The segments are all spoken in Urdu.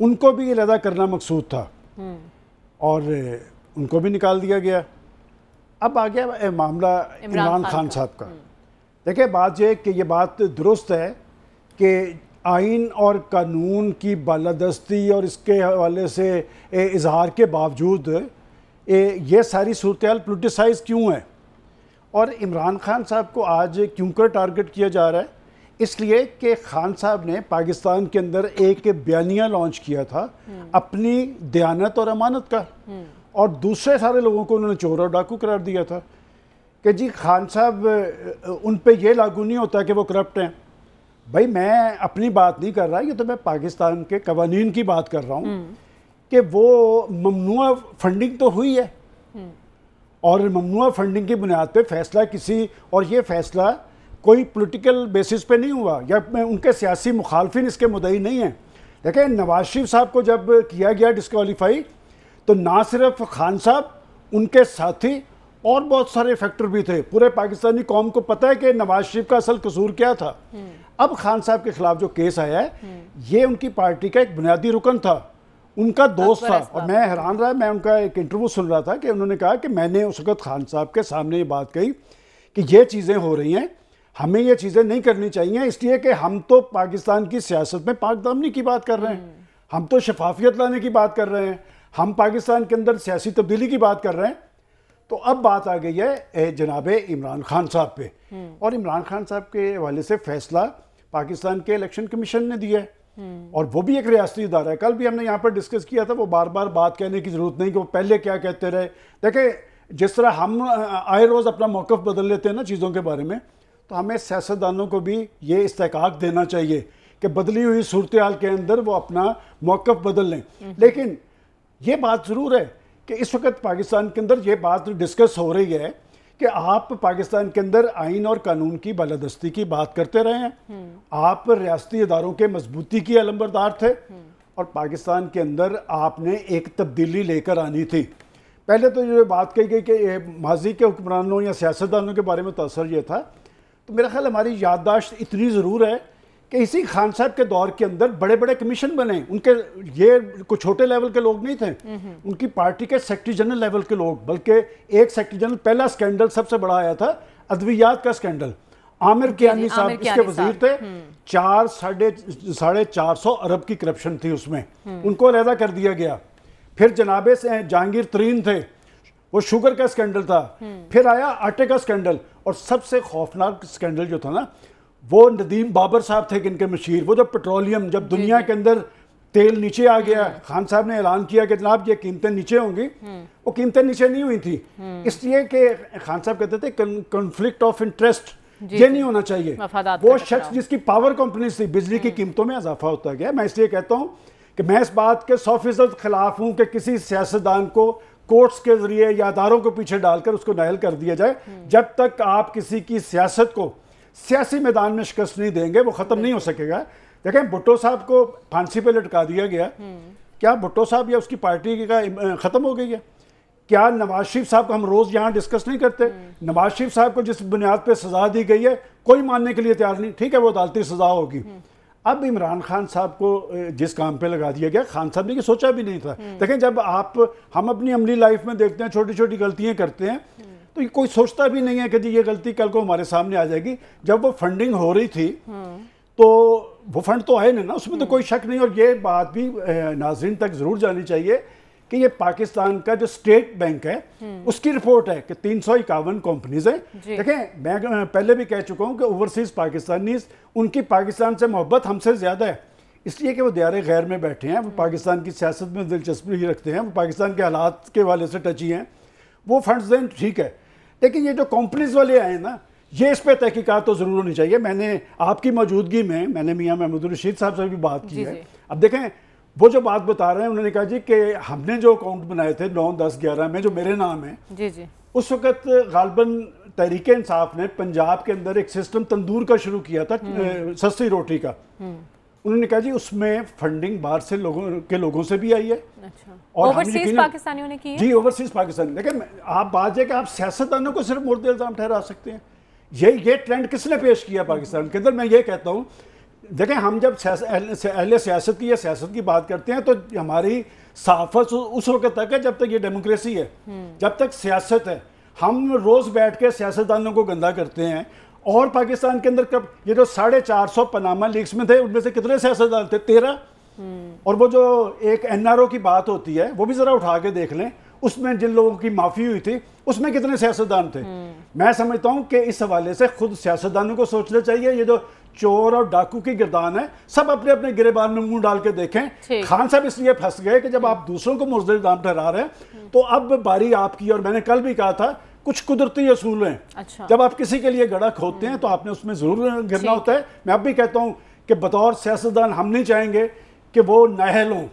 ان کو بھی علیحدہ کرنا مقصود تھا اور ان کو بھی نکال دیا گیا. اب آ گیا معاملہ عمران خان صاحب کا. دیکھیں بات یہ کہ یہ بات درست ہے کہ آئین اور قانون کی بالادستی اور اس کے حوالے سے اظہار کے باوجود یہ ساری صورتحال پولیٹیسائز کیوں ہے, اور عمران خان صاحب کو آج کیوں کر ٹارگٹ کیا جا رہا ہے؟ اس لیے کہ خان صاحب نے پاکستان کے اندر ایک بیانیہ لانچ کیا تھا اپنی دیانت اور امانت کا, اور دوسرے سارے لوگوں کو انہوں نے چور اور ڈاکو قرار دیا تھا کہ جی خان صاحب ان پہ یہ لاگو نہیں ہوتا کہ وہ کرپٹ ہیں. بھائی میں اپنی بات نہیں کر رہا, یہ تو میں پاکستان کے قوانین کی بات کر رہا ہوں کہ وہ ممنوع فنڈنگ تو ہوئی ہے, اور ممنوع فنڈنگ کی بنیاد پہ فیصلہ کسی, اور یہ فیصلہ کوئی پولیٹیکل بیسس پہ نہیں ہوا یا ان کے سیاسی مخالفین اس کے مدعی نہیں ہیں. دیکھیں نواز شریف صاحب کو جب کیا گیا ڈسکوالیفائی تو نہ صرف خان صاحب, ان کے ساتھی اور بہت سارے فیکٹر بھی تھے. پورے پاکستانی قوم کو پتہ ہے کہ نواز شریف کا اصل قصور کیا تھا. اب خان صاحب کے خلاف جو کیس آیا ہے یہ ان کی پارٹی کا ایک بنیادی رکن تھا, ان کا دوست تھا, اور میں حیران رہا, میں ان کا ایک انٹرویو سن رہا تھا کہ انہوں نے کہا کہ میں نے اس وقت خان صاحب کے سامنے یہ بات کہی کہ یہ چیزیں ہو رہی ہیں, ہمیں یہ چیزیں نہیں کرنی چاہیے, اس لیے کہ ہم تو پاکستان کی سیاست میں پاک دامنی کی بات کر رہے ہیں, ہم تو شفافیت لانے کی بات کر رہے ہیں, ہم پاکستان کے اندر سیاسی تبدیلی کی بات کر رہے ہیں. تو اب بات آ گئی ہے جناب عمران خان صاحب پہ, اور عمران خان صاحب کے حوالے سے فیصلہ پاکستان کے الیکشن کمیشن نے دیا ہے, اور وہ بھی ایک ریاستی ادارہ ہے. کل بھی ہم نے یہاں پر ڈسکس کیا تھا, وہ بار بار بات کہنے کی ضرورت نہیں کہ وہ پہلے کیا کہتے رہے. دیکھیں جس طرح ہم آئے روز اپنا موقف بدل لیتے ہیں نا چیزوں کے بارے میں, تو ہمیں سیاستدانوں کو بھی یہ استحقاق دینا چاہیے کہ بدلی ہوئی صورتحال کے اندر وہ اپنا موقف بدل لیں. لیکن یہ بات ضرور ہے کہ اس وقت پاکستان کے اندر یہ بات ڈسکس ہو رہی ہے کہ آپ پاکستان کے اندر آئین اور قانون کی بالادستی کی بات کرتے رہے ہیں, آپ ریاستی اداروں کے مضبوطی کی علمبردار تھے, اور پاکستان کے اندر آپ نے ایک تبدیلی لے کر آنی تھی. پہلے تو یہ بات کہی گئی کہ ماضی کے حکمرانوں یا سیاستدانوں کے بارے میں تاثر یہ تھا, تو میرا خیال ہماری یادداشت اتنی ضرور ہے کہ اسی خان صاحب کے دور کے اندر بڑے بڑے کمیشن بنے, ان کے یہ کوئی چھوٹے لیول کے لوگ نہیں تھے, ان کی پارٹی کے سیکرٹری جنرل لیول کے لوگ, بلکہ ایک سیکرٹری جنرل, پہلا سکینڈل سب سے بڑا آیا تھا ادویات کا سکینڈل, عامر کیانی صاحب اس کے وزیر تھے, 400-450 ارب کی کرپشن تھی اس میں, ان کو علیحدہ کر دیا گیا. پھر جناب جہانگیر ترین تھے, وہ شوگر کا سکینڈل تھا. پھر آیا آٹے کا سکینڈل, اور سب سے خوفناک سکینڈل جو تھا نا وہ ندیم بابر صاحب تھے, ان کے مشیر, وہ جب پیٹرولیم, جب دنیا کے اندر تیل نیچے آ گیا, خان صاحب نے اعلان کیا کہ جناب یہ قیمتیں نیچے ہوں گی, وہ قیمتیں نیچے نہیں ہوئی تھی, اس لیے کہ خان صاحب کہتے تھے کنفلکٹ آف انٹرسٹ یہ نہیں ہونا چاہیے. وہ شخص جس کی پاور کمپنیز تھی, بجلی کی قیمتوں میں اضافہ ہوتا گیا. میں اس لیے کہتا ہوں کہ میں اس بات کے 100% خلاف ہوں کہ کسی سیاستدان کو کورٹس کے ذریعے یا اداروں کو پیچھے ڈال کر اس کو نااہل کر دیا جائے. جب تک آپ کسی کی سیاست کو سیاسی میدان میں شکست نہیں دیں گے وہ ختم نہیں ہو سکے گا. دیکھیں بھٹو صاحب کو پھانسی پہ لٹکا دیا گیا, کیا بھٹو صاحب یا اس کی پارٹی کا ختم ہو گئی ہے؟ کیا نواز شریف صاحب کو ہم روز یہاں ڈسکس نہیں کرتے؟ نواز شریف صاحب کو جس بنیاد پہ سزا دی گئی ہے کوئی ماننے کے لیے تیار نہیں, ٹھیک ہے وہ عدالتی سزا ہوگی. اب عمران خان صاحب کو جس کام پہ لگا دیا گیا, خان صاحب نے یہ سوچا بھی نہیں تھا. دیکھیں جب ہم اپنی عملی لائف میں دیکھتے ہیں چھوٹی چھوٹی غلطیاں کرتے ہیں تو کوئی سوچتا بھی نہیں ہے کہ جی یہ غلطی کل کو ہمارے سامنے آ جائے گی. جب وہ فنڈنگ ہو رہی تھی تو وہ فنڈ تو آئے نا, اس میں تو کوئی شک نہیں. اور یہ بات بھی ناظرین تک ضرور جانی چاہیے کہ یہ پاکستان کا جو اسٹیٹ بینک ہے اس کی رپورٹ ہے کہ 351 کمپنیز ہیں. دیکھیں میں پہلے بھی کہہ چکا ہوں کہ اوورسیز پاکستانیز, ان کی پاکستان سے محبت ہم سے زیادہ ہے, اس لیے کہ وہ دیار غیر میں بیٹھے ہیں, وہ پاکستان کی سیاست میں دلچسپی رکھتے ہیں, وہ پاکستان کے حالات کے حوالے سے ٹچی ہیں, وہ فنڈز دیں ٹھیک ہے. لیکن یہ جو کمپنیز والے آئے نا, یہ اس پہ تحقیقات تو ضرور ہونی چاہیے. میں نے آپ کی موجودگی میں نے میاں محمود الرشید صاحب سے بھی بات کی ہے. اب دیکھیں وہ جو بات بتا رہے ہیں, انہوں نے کہا جی کہ ہم نے جو اکاؤنٹ بنائے تھے 9, 10, 11 میں جو میرے نام ہے, اس وقت غالباً تحریک انصاف نے پنجاب کے اندر ایک سسٹم تندور کا شروع کیا تھا, سستی روٹی کا. انہوں نے کہا جی اس میں فنڈنگ باہر سے لوگوں سے بھی آئی ہے, اور اوورسیز پاکستانیوں نے کی ہے. جی اوورسیز پاکستانی. لیکن آپ بات ہے کہ آپ سیاستدانوں کو صرف مورد الزام ٹھہرا سکتے ہیں. یہ ٹرینڈ کس نے پیش کیا پاکستان کے اندر؟ میں یہ کہتا ہوں دیکھیں ہم جب اہل سیاست کی یا سیاست کی بات کرتے ہیں تو ہماری صحافت اس وقت تک ہے جب تک یہ ڈیموکریسی ہے، جب تک سیاست ہے. ہم روز بیٹھ کے سیاستدانوں کو گندا کرتے ہیں. اور پاکستان کے اندر کب یہ جو 450 پاناما لیکس میں تھے ان میں سے کتنے سیاستدان تھے؟ 13. اور وہ جو ایک NRO کی بات ہوتی ہے وہ بھی ذرا اٹھا کے دیکھ لیں، اس میں جن لوگوں کی معافی ہوئی تھی اس میں کتنے سیاستدان تھے. میں سمجھتا ہوں کہ اس حوالے سے خود سیاستدانوں کو سوچنا چاہیے. یہ جو چور اور ڈاکو کی گردان ہے سب اپنے اپنے گریبان میں منہ ڈال کے دیکھیں. خان صاحب اس لیے پھنس گئے کہ جب آپ دوسروں کو مورد الزام ٹھہرا رہے ہیں تو اب باری آپ کی. اور میں نے کل بھی کہا تھا کچھ قدرتی اصول ہیں. جب آپ کسی کے لیے گڑھا کھودتے ہیں تو آپ نے اس میں ضرور گرنا ہوتا ہے. میں اب بھی کہتا ہوں کہ بطور سیاستدان ہم نہیں چاہیں گے کہ وہ نااہل ہوں،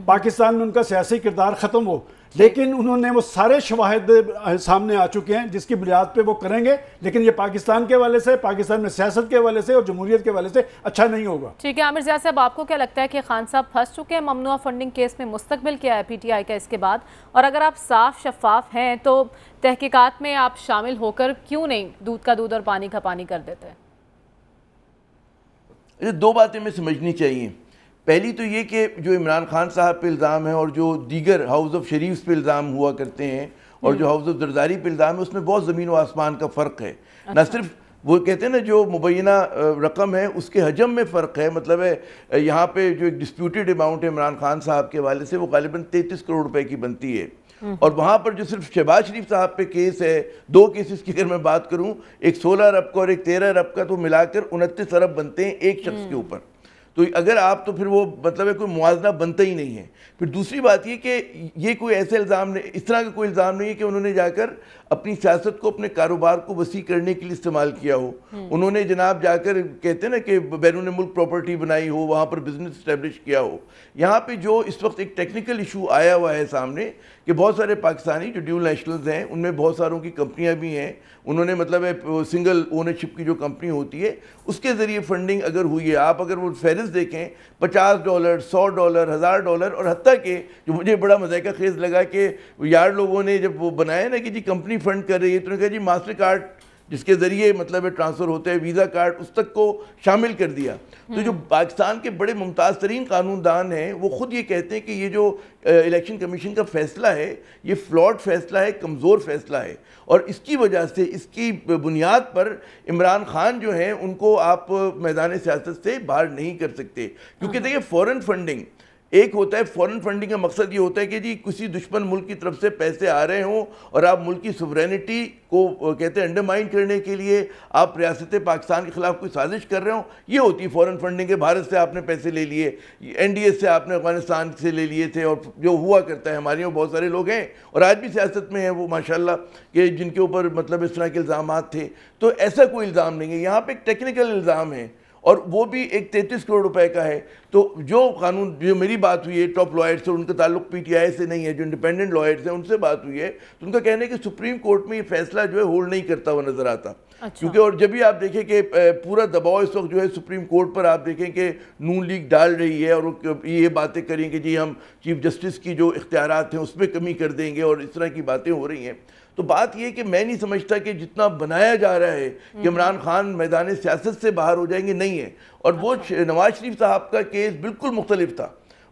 پاکستان میں ان کا سیاسی کردار ختم ہو، لیکن انہوں نے وہ سارے شواہد سامنے آ چکے ہیں جس کی بنیاد پہ وہ کریں گے. لیکن یہ پاکستان کے حوالے سے، پاکستان میں سیاست کے حوالے سے اور جمہوریت کے حوالے سے اچھا نہیں ہوگا. ٹھیک ہے عامر ضیاء صاحب، آپ کو کیا لگتا ہے کہ خان صاحب پھنس چکے ہیں ممنوعہ فنڈنگ کیس میں؟ مستقبل کیا ہے PTI کا اس کے بعد؟ اور اگر آپ صاف شفاف ہیں تو تحقیقات میں آپ شامل ہو کر کیوں نہیں دودھ کا دودھ اور پانی کا پانی کر دیتے ہیں؟ دو باتیں میں سمجھنی چاہیے. پہلی تو یہ کہ جو عمران خان صاحب پہ الزام ہے اور جو دیگر ہاؤس آف شریفز پہ الزام ہوا کرتے ہیں اور جو ہاؤس آف زرداری پہ الزام ہے اس میں بہت زمین و آسمان کا فرق ہے. نہ صرف وہ کہتے ہیں نا جو مبینہ رقم ہے اس کے حجم میں فرق ہے. مطلب ہے یہاں پہ جو ایک ڈسپیوٹیڈ اماؤنٹ ہے عمران خان صاحب کے حوالے سے وہ غالباً 33 کروڑ روپے کی بنتی ہے. اور وہاں پر جو صرف شہباز شریف صاحب پہ کیس ہے، 2 کیسز کی اگر میں بات کروں، ایک 16 ارب کا اور ایک 13 ارب کا، تو ملا کر 29 ارب بنتے ہیں ایک شخص کے اوپر. تو اگر آپ تو پھر وہ مطلب ہے کوئی موازنہ بنتا ہی نہیں ہے. پھر دوسری بات یہ کہ یہ کوئی ایسے الزام نہیں، اس طرح کا کوئی الزام نہیں ہے کہ انہوں نے جا کر اپنی سیاست کو اپنے کاروبار کو وسیع کرنے کے لیے استعمال کیا ہو. انہوں نے جناب جا کر کہتے ہیں نا کہ بیرون ملک پراپرٹی بنائی ہو، وہاں پر بزنس اسٹیبلش کیا ہو. یہاں پہ جو اس وقت ایک ٹیکنیکل ایشو آیا ہوا ہے سامنے کہ بہت سارے پاکستانی جو ڈیول نیشنلز ہیں ان میں بہت ساروں کی کمپنیاں بھی ہیں. انہوں نے مطلب ہے سنگل اونرشپ کی جو کمپنی ہوتی ہے اس کے ذریعے فنڈنگ اگر ہوئی ہے. آپ اگر وہ فہرست دیکھیں $50 $100 $1000 اور حتیٰ کہ جو مجھے بڑا مذائقہ خیز لگا کہ یار لوگوں نے جب وہ بنایا نا کہ جی کمپنی فنڈ کر رہی ہے تو انہوں نے کہا جی ماسٹر کارڈ جس کے ذریعے مطلب ٹرانسفر ہوتا ہے، ویزا کارڈ، اس تک کو شامل کر دیا. تو جو پاکستان کے بڑے ممتاز ترین قانون دان ہیں وہ خود یہ کہتے ہیں کہ یہ جو الیکشن کمیشن کا فیصلہ ہے یہ فلاڈ فیصلہ ہے، کمزور فیصلہ ہے. اور اس کی وجہ سے، اس کی بنیاد پر عمران خان جو ہیں ان کو آپ میدان سیاست سے باہر نہیں کر سکتے. کیونکہ دیکھیں فورن فنڈنگ ایک ہوتا ہے، فورن فنڈنگ کا مقصد یہ ہوتا ہے کہ جی کسی دشمن ملک کی طرف سے پیسے آ رہے ہوں اور آپ ملک کی سورینٹی کو کہتے ہیں انڈرمائن کرنے کے لیے آپ ریاست پاکستان کے خلاف کوئی سازش کر رہے ہوں. یہ ہوتی ہے فورن فنڈنگ کے. بھارت سے آپ نے پیسے لے لیے، NDS سے آپ نے افغانستان سے لے لیے تھے، اور جو ہوا کرتا ہے ہمارے یہاں بہت سارے لوگ ہیں اور آج بھی سیاست میں ہیں وہ ماشاءاللہ کہ جن کے اوپر مطلب اس طرح کے الزامات تھے. تو ایسا کوئی الزام نہیں ہے، یہاں پہ ایک ٹیکنیکل الزام ہے اور وہ بھی ایک 33 کروڑ روپے کا ہے. تو جو قانون، جو میری بات ہوئی ہے ٹاپ لائرز سے، ان کا تعلق PTI سے نہیں ہے، جو انڈیپینڈنٹ لائرز ہیں ان سے بات ہوئی ہے، تو ان کا کہنا ہے کہ سپریم کورٹ میں یہ فیصلہ جو ہے ہولڈ نہیں کرتا ہوا نظر آتا. کیونکہ اور جب بھی آپ دیکھیں کہ پورا دباؤ اس وقت جو ہے سپریم کورٹ پر آپ دیکھیں کہ نون لیگ ڈال رہی ہے اور یہ باتیں کریں کہ جی ہم چیف جسٹس کی جو اختیارات ہیں اس میں کمی کر دیں گے اور اس طرح کی باتیں ہو رہی ہیں. تو بات یہ کہ میں نہیں سمجھتا کہ جتنا بنایا جا رہا ہے کہ عمران خان میدان سیاست سے باہر ہو جائیں گے، نہیں ہے. اور وہ نواز شریف صاحب کا کیس بالکل مختلف تھا.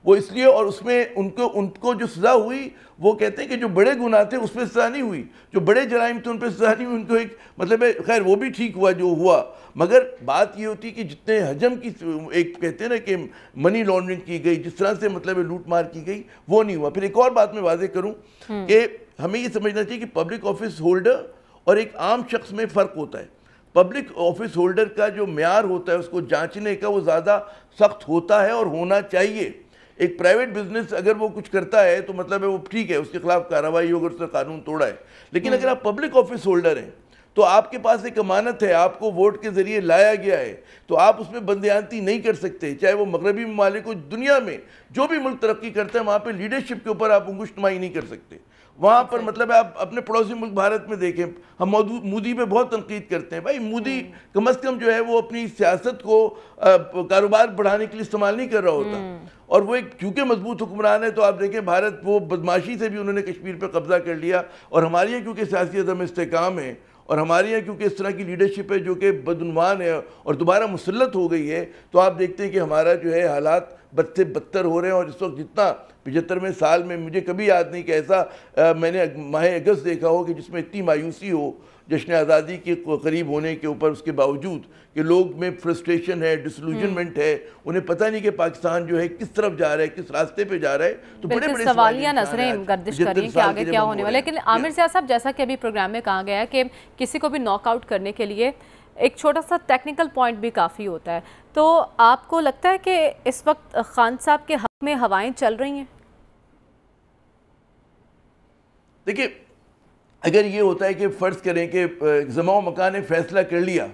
وہ اس لیے، اور اس میں ان کو جو سزا ہوئی وہ کہتے ہیں کہ جو بڑے گناہ تھے اس پہ سزا نہیں ہوئی، جو بڑے جرائم تھے ان پہ سزا نہیں ہوئی. ان کو ایک مطلب ہے خیر وہ بھی ٹھیک ہوا جو ہوا، مگر بات یہ ہوتی کہ جتنے حجم کی ایک کہتے ہیں نا کہ منی لانڈرنگ کی گئی، جس طرح سے مطلب لوٹ مار کی گئی، وہ نہیں ہوا. پھر ایک اور بات میں واضح کروں کہ ہمیں یہ سمجھنا چاہیے کہ پبلک آفس ہولڈر اور ایک عام شخص میں فرق ہوتا ہے. پبلک آفس ہولڈر کا جو معیار ہوتا ہے اس کو جانچنے کا وہ زیادہ سخت ہوتا ہے اور ہونا چاہیے. ایک پرائیویٹ بزنس اگر وہ کچھ کرتا ہے تو مطلب ہے وہ ٹھیک ہے، اس کے خلاف کارروائی ہو اگر اس نے قانون توڑا ہے. لیکن اگر آپ پبلک آفس ہولڈر ہیں تو آپ کے پاس ایک امانت ہے، آپ کو ووٹ کے ذریعے لایا گیا ہے، تو آپ اس میں بندیانتی نہیں کر سکتے. چاہے وہ مغربی ممالک ہو، دنیا میں جو بھی ملک ترقی کرتا ہے وہاں پہ لیڈرشپ کے اوپر آپ انگشت مائی نہیں کر سکتے. وہاں پر مطلب ہے آپ اپنے پڑوسی ملک بھارت میں دیکھیں، ہم مودی پہ بہت تنقید کرتے ہیں. بھائی مودی کم از کم جو ہے وہ اپنی سیاست کو کاروبار بڑھانے کے لیے استعمال نہیں کر رہا ہوتا. اور وہ ایک چونکہ مضبوط حکمران ہے تو آپ دیکھیں بھارت وہ بدماشی سے بھی انہوں نے کشمیر پہ قبضہ کر لیا، اور ہماری کیونکہ سیاسی عدم استحکام ہے اور ہمارے یہاں کیونکہ اس طرح کی لیڈرشپ ہے جو کہ بدعنوان ہے اور دوبارہ مسلط ہو گئی ہے، تو آپ دیکھتے ہیں کہ ہمارا جو ہے حالات بد سے بدتر ہو رہے ہیں. اور اس وقت جتنا 75ویں سال میں مجھے کبھی یاد نہیں کہ ایسا میں نے ماہ اگست دیکھا ہو کہ جس میں اتنی مایوسی ہو جشن آزادی کے قریب ہونے کے اوپر، اس کے باوجود کہ لوگ میں فرسٹریشن ہے، ڈسلوجنمنٹ ہے، انہیں پتہ نہیں کہ پاکستان جو ہے کس طرف جا رہا ہے، کس راستے پہ جا رہا ہے. تو بڑے بڑے سوالیہ نظریں گردش کر رہی ہیں کہ آگے کیا ہونے والا ہے. لیکن عامر ضیاء صاحب، جیسا کہ ابھی پروگرام میں کہا گیا ہے کہ کسی کو بھی ناک آؤٹ کرنے کے لیے ایک چھوٹا سا ٹیکنیکل پوائنٹ بھی کافی ہوتا ہے، تو آپ کو لگتا ہے کہ اس وقت خان صاحب کے حق میں ہوائیں چل رہی ہیں؟ دیکھیں، اگر یہ ہوتا ہے کہ فرض کریں کہ زمان و مکان نے فیصلہ کر لیا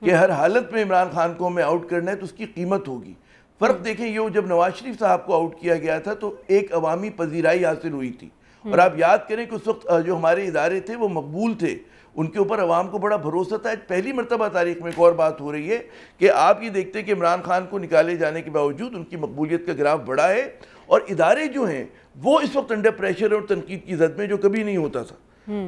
کہ ہر حالت میں عمران خان کو ہمیں آؤٹ کرنا ہے تو اس کی قیمت ہوگی. فرق دیکھیں، یہ جب نواز شریف صاحب کو آؤٹ کیا گیا تھا تو ایک عوامی پذیرائی حاصل ہوئی تھی، اور آپ یاد کریں کہ اس وقت جو ہمارے ادارے تھے وہ مقبول تھے، ان کے اوپر عوام کو بڑا بھروسہ تھا. پہلی مرتبہ تاریخ میں ایک اور بات ہو رہی ہے کہ آپ یہ دیکھتے ہیں کہ عمران خان کو نکالے جانے کے باوجود ان کی مقبولیت کا گراف بڑھا ہے، اور ادارے جو ہیں وہ اس وقت انڈر پریشر اور تنقید کی زد میں، جو کبھی نہیں ہوتا تھا.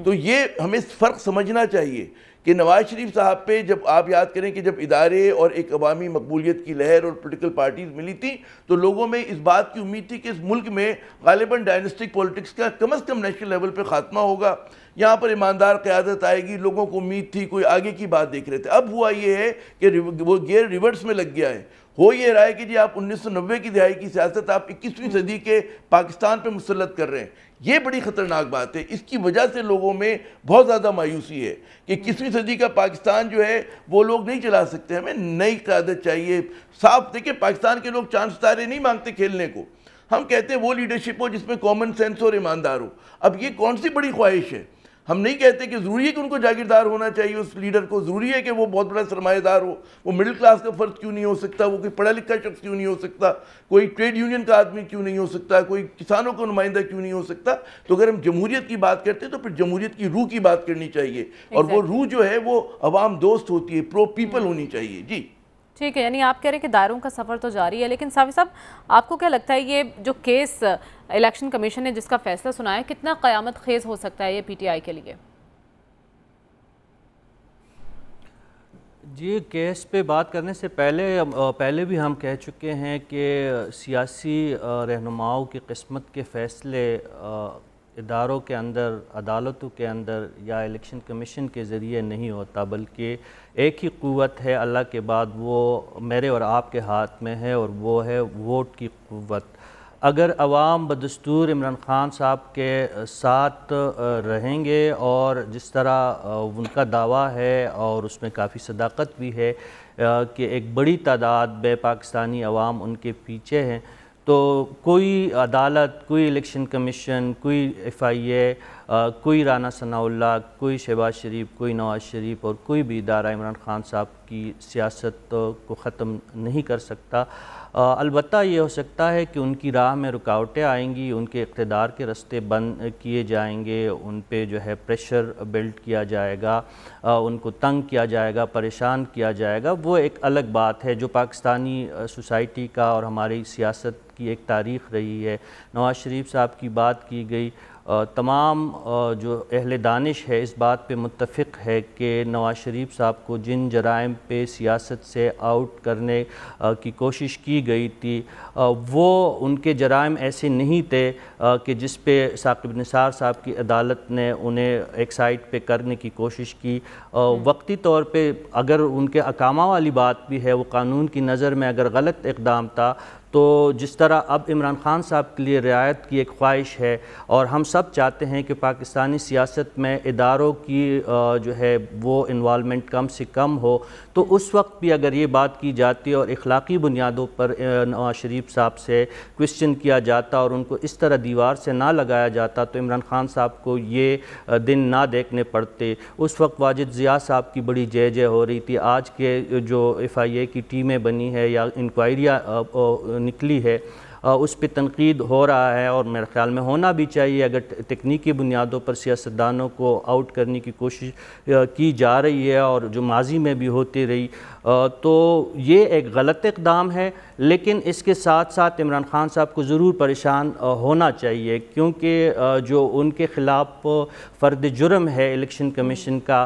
تو یہ ہمیں فرق سمجھنا چاہیے کہ نواز شریف صاحب پہ جب آپ یاد کریں کہ جب ادارے اور ایک عوامی مقبولیت کی لہر اور پولیٹیکل پارٹیز ملی تھی تو لوگوں میں اس بات کی امید تھی کہ اس ملک میں غالباً ڈائنسٹک پولیٹکس کا کم از کم نیشنل لیول پہ خاتمہ ہوگا، یہاں پر ایماندار قیادت آئے گی. لوگوں کو امید تھی، کوئی آگے کی بات دیکھ رہے تھے. اب ہوا یہ ہے کہ وہ گیئر ریورس میں لگ گیا ہے. ہو یہ رہا ہے کہ جی آپ 1990 کی دہائی کی سیاست آپ 21ویں صدی کے پاکستان پہ مسلط کر رہے ہیں. یہ بڑی خطرناک بات ہے. اس کی وجہ سے لوگوں میں بہت زیادہ مایوسی ہے کہ 21ویں صدی کا پاکستان جو ہے وہ لوگ نہیں چلا سکتے. ہمیں نئی قیادت چاہیے. صاف دیکھیں، پاکستان کے لوگ چاند ستارے نہیں مانگتے کھیلنے کو. ہم کہتے ہیں وہ لیڈرشپ ہو جس میں کامن سینس اور ایماندار ہو. اب یہ کون سی بڑی خواہش ہے؟ ہم نہیں کہتے کہ ضروری ہے کہ ان کو جاگیردار ہونا چاہیے، اس لیڈر کو ضروری ہے کہ وہ بہت بڑا سرمایہ دار ہو. وہ مڈل کلاس کا فرد کیوں نہیں ہو سکتا؟ وہ کوئی پڑھا لکھا شخص کیوں نہیں ہو سکتا؟ کوئی ٹریڈ یونین کا آدمی کیوں نہیں ہو سکتا؟ کوئی کسانوں کا نمائندہ کیوں نہیں ہو سکتا؟ تو اگر ہم جمہوریت کی بات کرتے ہیں تو پھر جمہوریت کی روح کی بات کرنی چاہیے، اور وہ روح جو ہے وہ عوام دوست ہوتی ہے، پرو پیپل ہونی چاہیے. جی ٹھیک ہے، یعنی آپ کہہ رہے ہیں کہ دائروں کا سفر تو جاری ہے، لیکن صافی صاحب آپ کو کیا لگتا ہے یہ جو کیس الیکشن کمیشن نے جس کا فیصلہ سنا ہے کتنا قیامت خیز ہو سکتا ہے یہ پی ٹی آئی کے لیے؟ جی، کیس پہ بات کرنے سے پہلے بھی ہم کہہ چکے ہیں کہ سیاسی رہنماؤں کی قسمت کے فیصلے اداروں کے اندر، عدالتوں کے اندر یا الیکشن کمیشن کے ذریعے نہیں ہوتا، بلکہ ایک ہی قوت ہے اللہ کے بعد، وہ میرے اور آپ کے ہاتھ میں ہے، اور وہ ہے ووٹ کی قوت. اگر عوام بدستور عمران خان صاحب کے ساتھ رہیں گے، اور جس طرح ان کا دعویٰ ہے اور اس میں کافی صداقت بھی ہے کہ ایک بڑی تعداد میں پاکستانی عوام ان کے پیچھے ہیں، تو کوئی عدالت، کوئی الیکشن کمیشن، کوئی ایف آئی اے، کوئی رانا ثناء اللہ، کوئی شہباز شریف، کوئی نواز شریف اور کوئی بھی ادارہ عمران خان صاحب کی سیاست کو ختم نہیں کر سکتا. البتہ یہ ہو سکتا ہے کہ ان کی راہ میں رکاوٹیں آئیں گی، ان کے اقتدار کے رستے بند کیے جائیں گے، ان پہ جو ہے پریشر بلڈ کیا جائے گا، ان کو تنگ کیا جائے گا، پریشان کیا جائے گا. وہ ایک الگ بات ہے جو پاکستانی سوسائٹی کا اور ہماری سیاست کی ایک تاریخ رہی ہے. نواز شریف صاحب کی بات کی گئی، تمام جو اہل دانش ہے اس بات پہ متفق ہے کہ نواز شریف صاحب کو جن جرائم پہ سیاست سے آؤٹ کرنے کی کوشش کی گئی تھی وہ ان کے جرائم ایسے نہیں تھے کہ جس پہ ثاقب نثار صاحب کی عدالت نے انہیں ایک سائڈ پہ کرنے کی کوشش کی. وقتی طور پہ اگر ان کے اقامہ والی بات بھی ہے، وہ قانون کی نظر میں اگر غلط اقدام تھا، تو جس طرح اب عمران خان صاحب کے لیے رعایت کی ایک خواہش ہے اور ہم سب چاہتے ہیں کہ پاکستانی سیاست میں اداروں کی جو ہے وہ انوالومنٹ کم سے کم ہو، تو اس وقت بھی اگر یہ بات کی جاتی اور اخلاقی بنیادوں پر نواز شریف صاحب سے کوسچن کیا جاتا اور ان کو اس طرح دیوار سے نہ لگایا جاتا تو عمران خان صاحب کو یہ دن نہ دیکھنے پڑتے. اس وقت واجد ضیاء صاحب کی بڑی جے جے ہو رہی تھی. آج کے جو ایف آئی اے کی ٹیمیں بنی ہے یا انکوائریاں نکلی ہے، اس پہ تنقید ہو رہا ہے اور میرے خیال میں ہونا بھی چاہیے. اگر تکنیکی بنیادوں پر سیاستدانوں کو آؤٹ کرنے کی کوشش کی جا رہی ہے اور جو ماضی میں بھی ہوتی رہی تو یہ ایک غلط اقدام ہے. لیکن اس کے ساتھ ساتھ عمران خان صاحب کو ضرور پریشان ہونا چاہیے کیونکہ جو ان کے خلاف فرد جرم ہے الیکشن کمیشن کا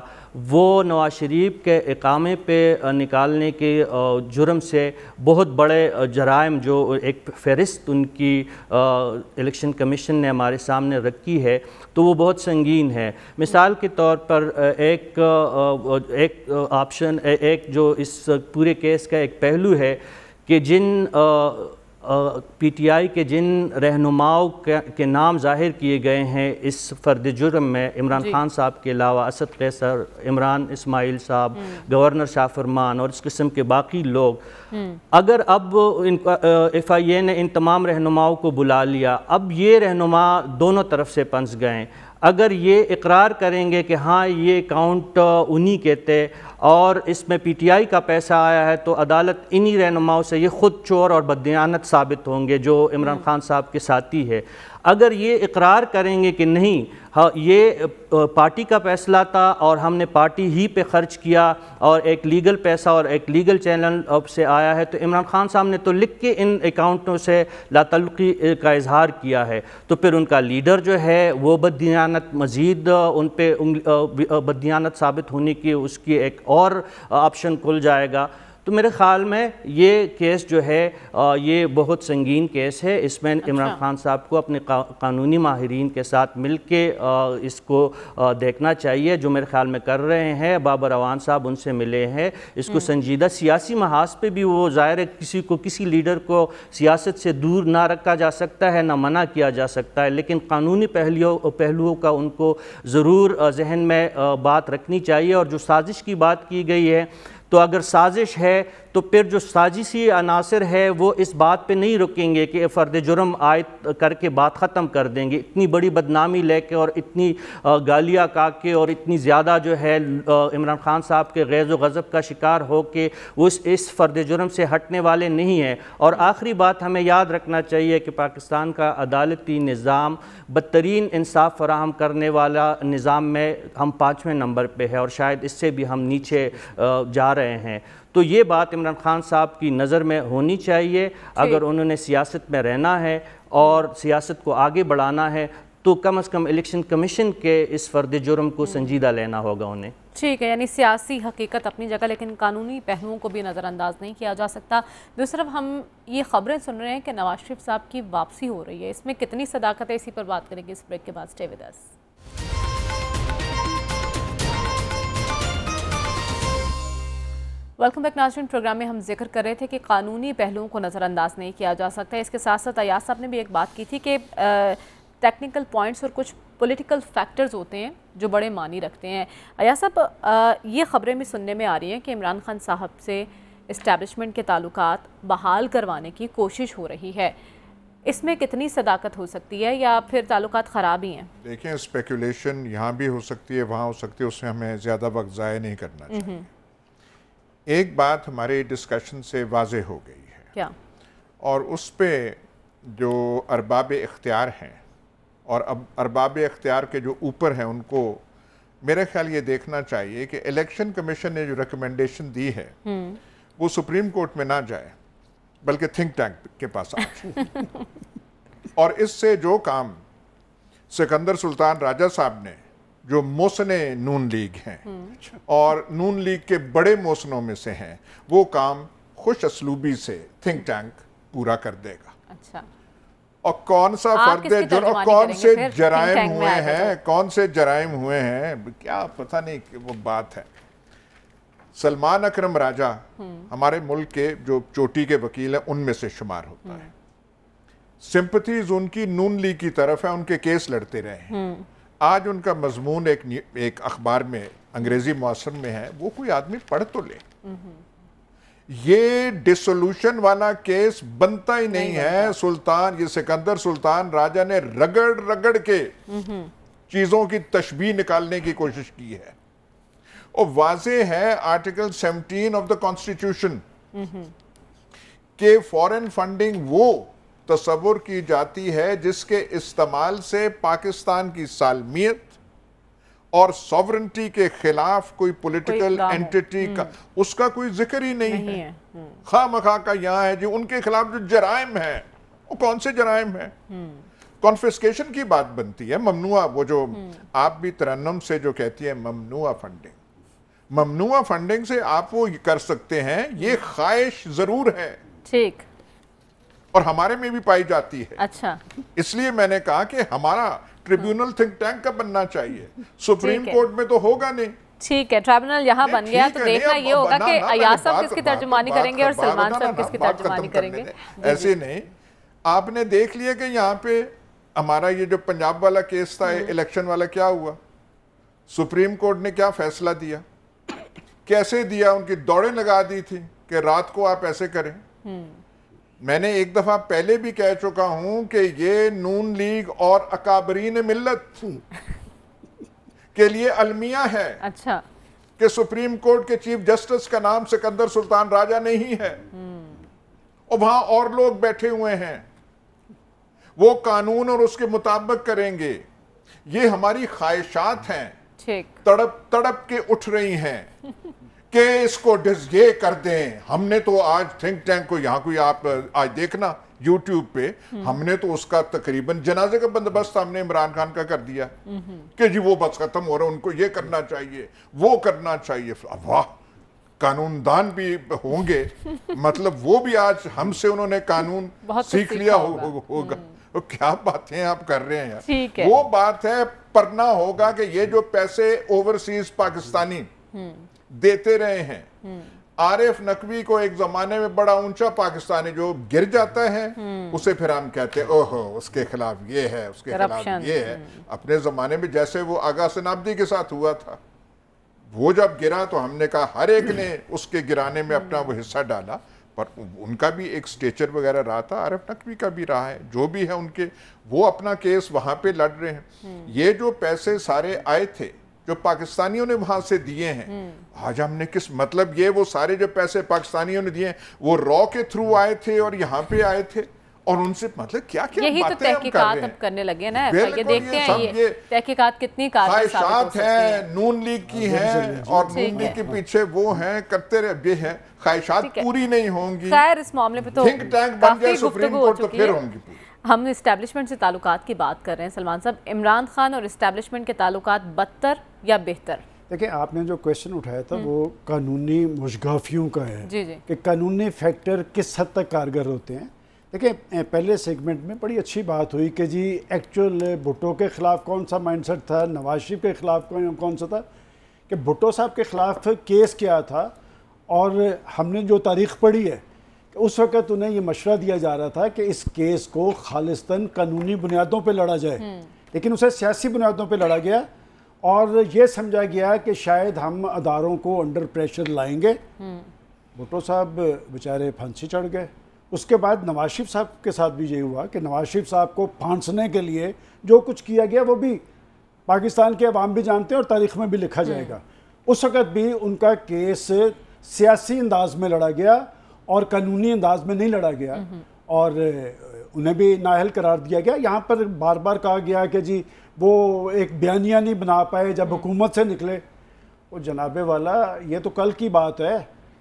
وہ نواز شریف کے اقامے پہ نکالنے کے جرم سے بہت بڑے جرائم جو ایک فہرست ان کی الیکشن کمیشن نے ہمارے سامنے رکھی ہے تو وہ بہت سنگین ہے. مثال کے طور پر ایک آپشن ایک جو اس پورے کیس کا ایک پہلو ہے کہ جن پی ٹی آئی کے جن رہنماؤں کے نام ظاہر کیے گئے ہیں اس فرد جرم میں عمران خان صاحب کے علاوہ اسد قیصر، عمران اسماعیل صاحب، گورنر شاہ فرمان اور اس قسم کے باقی لوگ، اگر اب ایف آئی اے نے ان تمام رہنماؤں کو بلا لیا، اب یہ رہنما دونوں طرف سے پنس گئے. اگر یہ اقرار کریں گے کہ ہاں یہ اکاؤنٹ انہی کے تھے اور اس میں پی ٹی آئی کا پیسہ آیا ہے تو عدالت انہی رہنماؤں سے یہ خود چور اور بددیانت ثابت ہوں گے جو عمران خان صاحب کے ساتھی ہے. اگر یہ اقرار کریں گے کہ نہیں یہ پارٹی کا فیصلہ تھا اور ہم نے پارٹی ہی پہ خرچ کیا اور ایک لیگل پیسہ اور ایک لیگل چینل سے آیا ہے، تو عمران خان صاحب نے تو لکھ کے ان اکاؤنٹوں سے لا تعلقی کا اظہار کیا ہے، تو پھر ان کا لیڈر جو ہے وہ بددیانت مزید ان پہ بددیانت ثابت ہونے کی اس کی ایک اور آپشن کھل جائے گا. تو میرے خیال میں یہ کیس جو ہے یہ بہت سنگین کیس ہے. اس میں عمران خان صاحب کو اپنے قانونی ماہرین کے ساتھ مل کے اس کو دیکھنا چاہیے، جو میرے خیال میں کر رہے ہیں. بابر اعوان صاحب ان سے ملے ہیں. اس کو سنجیدہ سیاسی محاذ پہ بھی وہ ظاہر ہے کسی لیڈر کو سیاست سے دور نہ رکھا جا سکتا ہے، نہ منع کیا جا سکتا ہے، لیکن قانونی پہلوؤں کا ان کو ضرور ذہن میں بات رکھنی چاہیے. اور جو سازش کی بات کی گئی ہے تو اگر سازش ہے تو پھر جو سازشی عناصر ہے وہ اس بات پہ نہیں رکیں گے کہ فرد جرم عائد کر کے بات ختم کر دیں گے. اتنی بڑی بدنامی لے کے اور اتنی گالیاں کا کے اور اتنی زیادہ جو ہے عمران خان صاحب کے غیظ و غضب کا شکار ہو کے وہ اس فرد جرم سے ہٹنے والے نہیں ہیں. اور آخری بات ہمیں یاد رکھنا چاہیے کہ پاکستان کا عدالتی نظام بدترین انصاف فراہم کرنے والا نظام میں ہم 5ویں نمبر پہ ہے اور شاید اس سے بھی ہم نیچے جا رہے ہیں. تو یہ بات عمران خان صاحب کی نظر میں ہونی چاہیے. اگر انہوں نے سیاست میں رہنا ہے اور سیاست کو آگے بڑھانا ہے تو کم از کم الیکشن کمیشن کے اس فرد جرم کو سنجیدہ لینا ہوگا انہیں. ٹھیک ہے، یعنی سیاسی حقیقت اپنی جگہ لیکن قانونی پہلوؤں کو بھی نظر انداز نہیں کیا جا سکتا. دوسری طرف ہم یہ خبریں سن رہے ہیں کہ نواز شریف صاحب کی واپسی ہو رہی ہے، اس میں کتنی صداقت ہے، اسی پر بات کریں گے اس بریک کے بعد. Stay with us. Welcome back ناظرین. پروگرام میں ہم ذکر کر رہے تھے کہ قانونی پہلوؤں کو نظر انداز نہیں کیا جا سکتا. اس کے ساتھ ساتھ ایاز صاحب نے بھی ایک بات کی تھی کہ ٹیکنیکل پوائنٹس اور کچھ پولیٹیکل فیکٹرز ہوتے ہیں جو بڑے معنی رکھتے ہیں. ایاز صاحب یہ خبریں بھی سننے میں آ رہی ہیں کہ عمران خان صاحب سے اسٹیبلشمنٹ کے تعلقات بحال کروانے کی کوشش ہو رہی ہے. اس میں کتنی صداقت ہو سکتی ہے یا پھر تعلقات خراب ہی ہیں؟ دیکھیں اسپیکولیشن یہاں بھی ہو سکتی ہے، وہاں ہو سکتی ہے، اس میں ہمیں زیادہ وقت ضائع نہیں کرنا چاہیے. ایک بات ہمارے ڈسکشن سے واضح ہو گئی ہے کیا؟ اور اس پہ جو ارباب اختیار ہیں اور ارباب اختیار کے جو اوپر ہیں ان کو میرے خیال یہ دیکھنا چاہیے کہ الیکشن کمیشن نے جو ریکمنڈیشن دی ہے وہ سپریم کورٹ میں نہ جائے بلکہ تھنک ٹینک کے پاس آ جائے. اور اس سے جو کام سکندر سلطان راجہ صاحب نے جو موسن نون لیگ ہیں اور نون لیگ کے بڑے موسنوں میں سے ہیں وہ کام خوش اسلوبی سے تھنک ٹینک پورا کر دے گا. اچھا. اور کون سا فرد جرم اور کون سے جرائم ہوئے ہیں، کون سے جرائم ہوئے ہیں کیا پتہ نہیں کہ وہ بات ہے. سلمان اکرم راجہ ہمارے ملک کے جو چوٹی کے وکیل ہیں ان میں سے شمار ہوتا ہے. سمپتھیز ان کی نون لیگ کی طرف ہے، ان کے کیس لڑتے رہے ہیں. آج ان کا مضمون ایک اخبار میں انگریزی معاصم میں ہے، وہ کوئی آدمی پڑھ تو لے. یہ ڈسولوشن والا کیس بنتا ہی نہیں ہے. یہ سکندر سلطان راجہ نے رگڑ کے چیزوں کی تشبیہ نکالنے کی کوشش کی ہے. اور واضح ہے آرٹیکل 17 آف دا کانسٹیٹیوشن کہ فورن فنڈنگ وہ تصور کی جاتی ہے جس کے استعمال سے پاکستان کی سالمیت اور سوورنٹی کے خلاف کوئی پولیٹیکل اینٹیٹی کا اس کا کوئی ذکر ہی نہیں ہے. خواہ مخواہ کا یہاں ہے جی ان کے خلاف جو جرائم ہیں وہ کون سے جرائم ہیں؟ کانفسکیشن کی بات بنتی ہے، ممنوعہ، وہ جو آپ بھی ترنم سے جو کہتی ہے ممنوعہ فنڈنگ سے آپ وہ کر سکتے ہیں، یہ خواہش ضرور ہے ٹھیک اور ہمارے میں بھی پائی جاتی ہے. اچھا اس لیے میں نے کہا کہ ہمارا ٹریبیونل تھنک ٹینک کا بننا چاہیے، سپریم کورٹ میں تو ہوگا نہیں. ٹھیک ہے، ٹرائبونل یہاں بن گیا تو دیکھنا یہ ہوگا کہ ایاز صاحب کس کی ترجمانی کریں گے اور سلمان صاحب کس کی ترجمانی کریں گے. ایسے نہیں، آپ نے دیکھ لیا کہ یہاں پہ ہمارا یہ جو پنجاب والا کیس تھا الیکشن والا، کیا ہوا؟ سپریم کورٹ نے کیا فیصلہ دیا، کیسے دیا؟ ان کی دوڑیں لگا دی تھی کہ رات کو آپ ایسے کریں. میں نے ایک دفعہ پہلے بھی کہہ چکا ہوں کہ یہ نون لیگ اور اکابرین ملت کے لیے المیہ ہے اچھا کہ سپریم کورٹ کے چیف جسٹس کا نام سکندر سلطان راجہ نہیں ہے اور وہاں اور لوگ بیٹھے ہوئے ہیں، وہ قانون اور اس کے مطابق کریں گے. یہ ہماری خواہشات ہیں، تڑپ کے اٹھ رہی ہیں کہ اس کو یہ کر دیں. ہم نے تو آج تھنک ٹینک کو یہاں کوئی آپ آج دیکھنا یوٹیوب پہ، ہم نے تو اس کا تقریباً جنازے کا بندوبست ہم نے عمران خان کا کر دیا کہ جی وہ بس ختم ہو رہا، ان کو یہ کرنا چاہیے وہ کرنا چاہیے. واہ، قانون دان بھی ہوں گے، مطلب وہ بھی آج ہم سے انہوں نے قانون سیکھ لیا ہوگا. کیا باتیں آپ کر رہے ہیں. وہ بات ہے پڑھنا ہوگا کہ یہ جو پیسے اوورسیز پاکستانی دیتے رہے ہیں، عارف نقوی کو ایک زمانے میں بڑا اونچا پاکستانی جو گر جاتا ہے اسے پھر ہم کہتے ہیں اوہو اس کے خلاف یہ ہے، اس کے خلاف یہ ہے. اپنے زمانے میں جیسے وہ آغا سنابدی کے ساتھ ہوا تھا، وہ جب گرا تو ہم نے کہا ہر ایک نے اس کے گرانے میں اپنا وہ حصہ ڈالا، پر ان کا بھی ایک سٹیچر وغیرہ رہا تھا، عارف نقوی کا بھی رہا ہے، جو بھی ہے ان کے وہ اپنا کیس وہاں پہ لڑ رہے ہیں. یہ جو پیسے سارے آئے تھے جو پاکستانیوں نے وہاں سے دیے ہیں، آج ہم نے کس مطلب یہ وہ سارے جو پیسے پاکستانیوں نے دیے ہیں وہ را کے تھرو آئے تھے اور یہاں پہ آئے تھے اور ان سے مطلب کیا کیا یہی تو تحقیقات اب کرنے لگے نا. یہ دیکھتے ہیں یہ تحقیقات کتنی کارگر ثابت ہو سکتی ہیں. خواہشات ہیں نون لیگ کی ہیں اور نون لیگ کے پیچھے وہ ہیں کرتے رہے ہیں، خواہشات پوری نہیں ہوں گی. خیر اس معاملے پہ تو تھنک ٹینک بن جائے سپریم کورٹ تو پھر ہوں گی. ہم اسٹیبلشمنٹ سے تعلقات کی بات کر رہے ہیں سلمان صاحب، عمران خان اور اسٹیبلشمنٹ کے تعلقات بدتر یا بہتر؟ دیکھیں آپ نے جو کویشچن اٹھایا تھا وہ قانونی مشگافیوں کا ہے جی جی کہ قانونی فیکٹر کس حد تک کارگر ہوتے ہیں. دیکھیں پہلے سیگمنٹ میں بڑی اچھی بات ہوئی کہ جی ایکچوئل بھٹو کے خلاف کون سا مائنڈ سیٹ تھا، نواز شریف کے خلاف کون سا تھا، کہ بھٹو صاحب کے خلاف کیس کیا تھا اور ہم نے جو تاریخ پڑھی ہے اس وقت انہیں یہ مشورہ دیا جا رہا تھا کہ اس کیس کو خالصتاً قانونی بنیادوں پہ لڑا جائے، لیکن اسے سیاسی بنیادوں پہ لڑا گیا اور یہ سمجھا گیا کہ شاید ہم اداروں کو انڈر پریشر لائیں گے. بھٹو صاحب بیچارے پھانسی چڑھ گئے. اس کے بعد نواز شریف صاحب کے ساتھ بھی یہ ہوا کہ نواز شریف صاحب کو پھانسنے کے لیے جو کچھ کیا گیا وہ بھی پاکستان کے عوام بھی جانتے ہیں اور تاریخ میں بھی لکھا جائے گا. اس وقت بھی ان کا کیس سیاسی انداز میں لڑا گیا اور قانونی انداز میں نہیں لڑا گیا اور انہیں بھی نااہل قرار دیا گیا. یہاں پر بار بار کہا گیا کہ جی وہ ایک بیانیہ نہیں بنا پائے جب حکومت سے نکلے. وہ جناب والا یہ تو کل کی بات ہے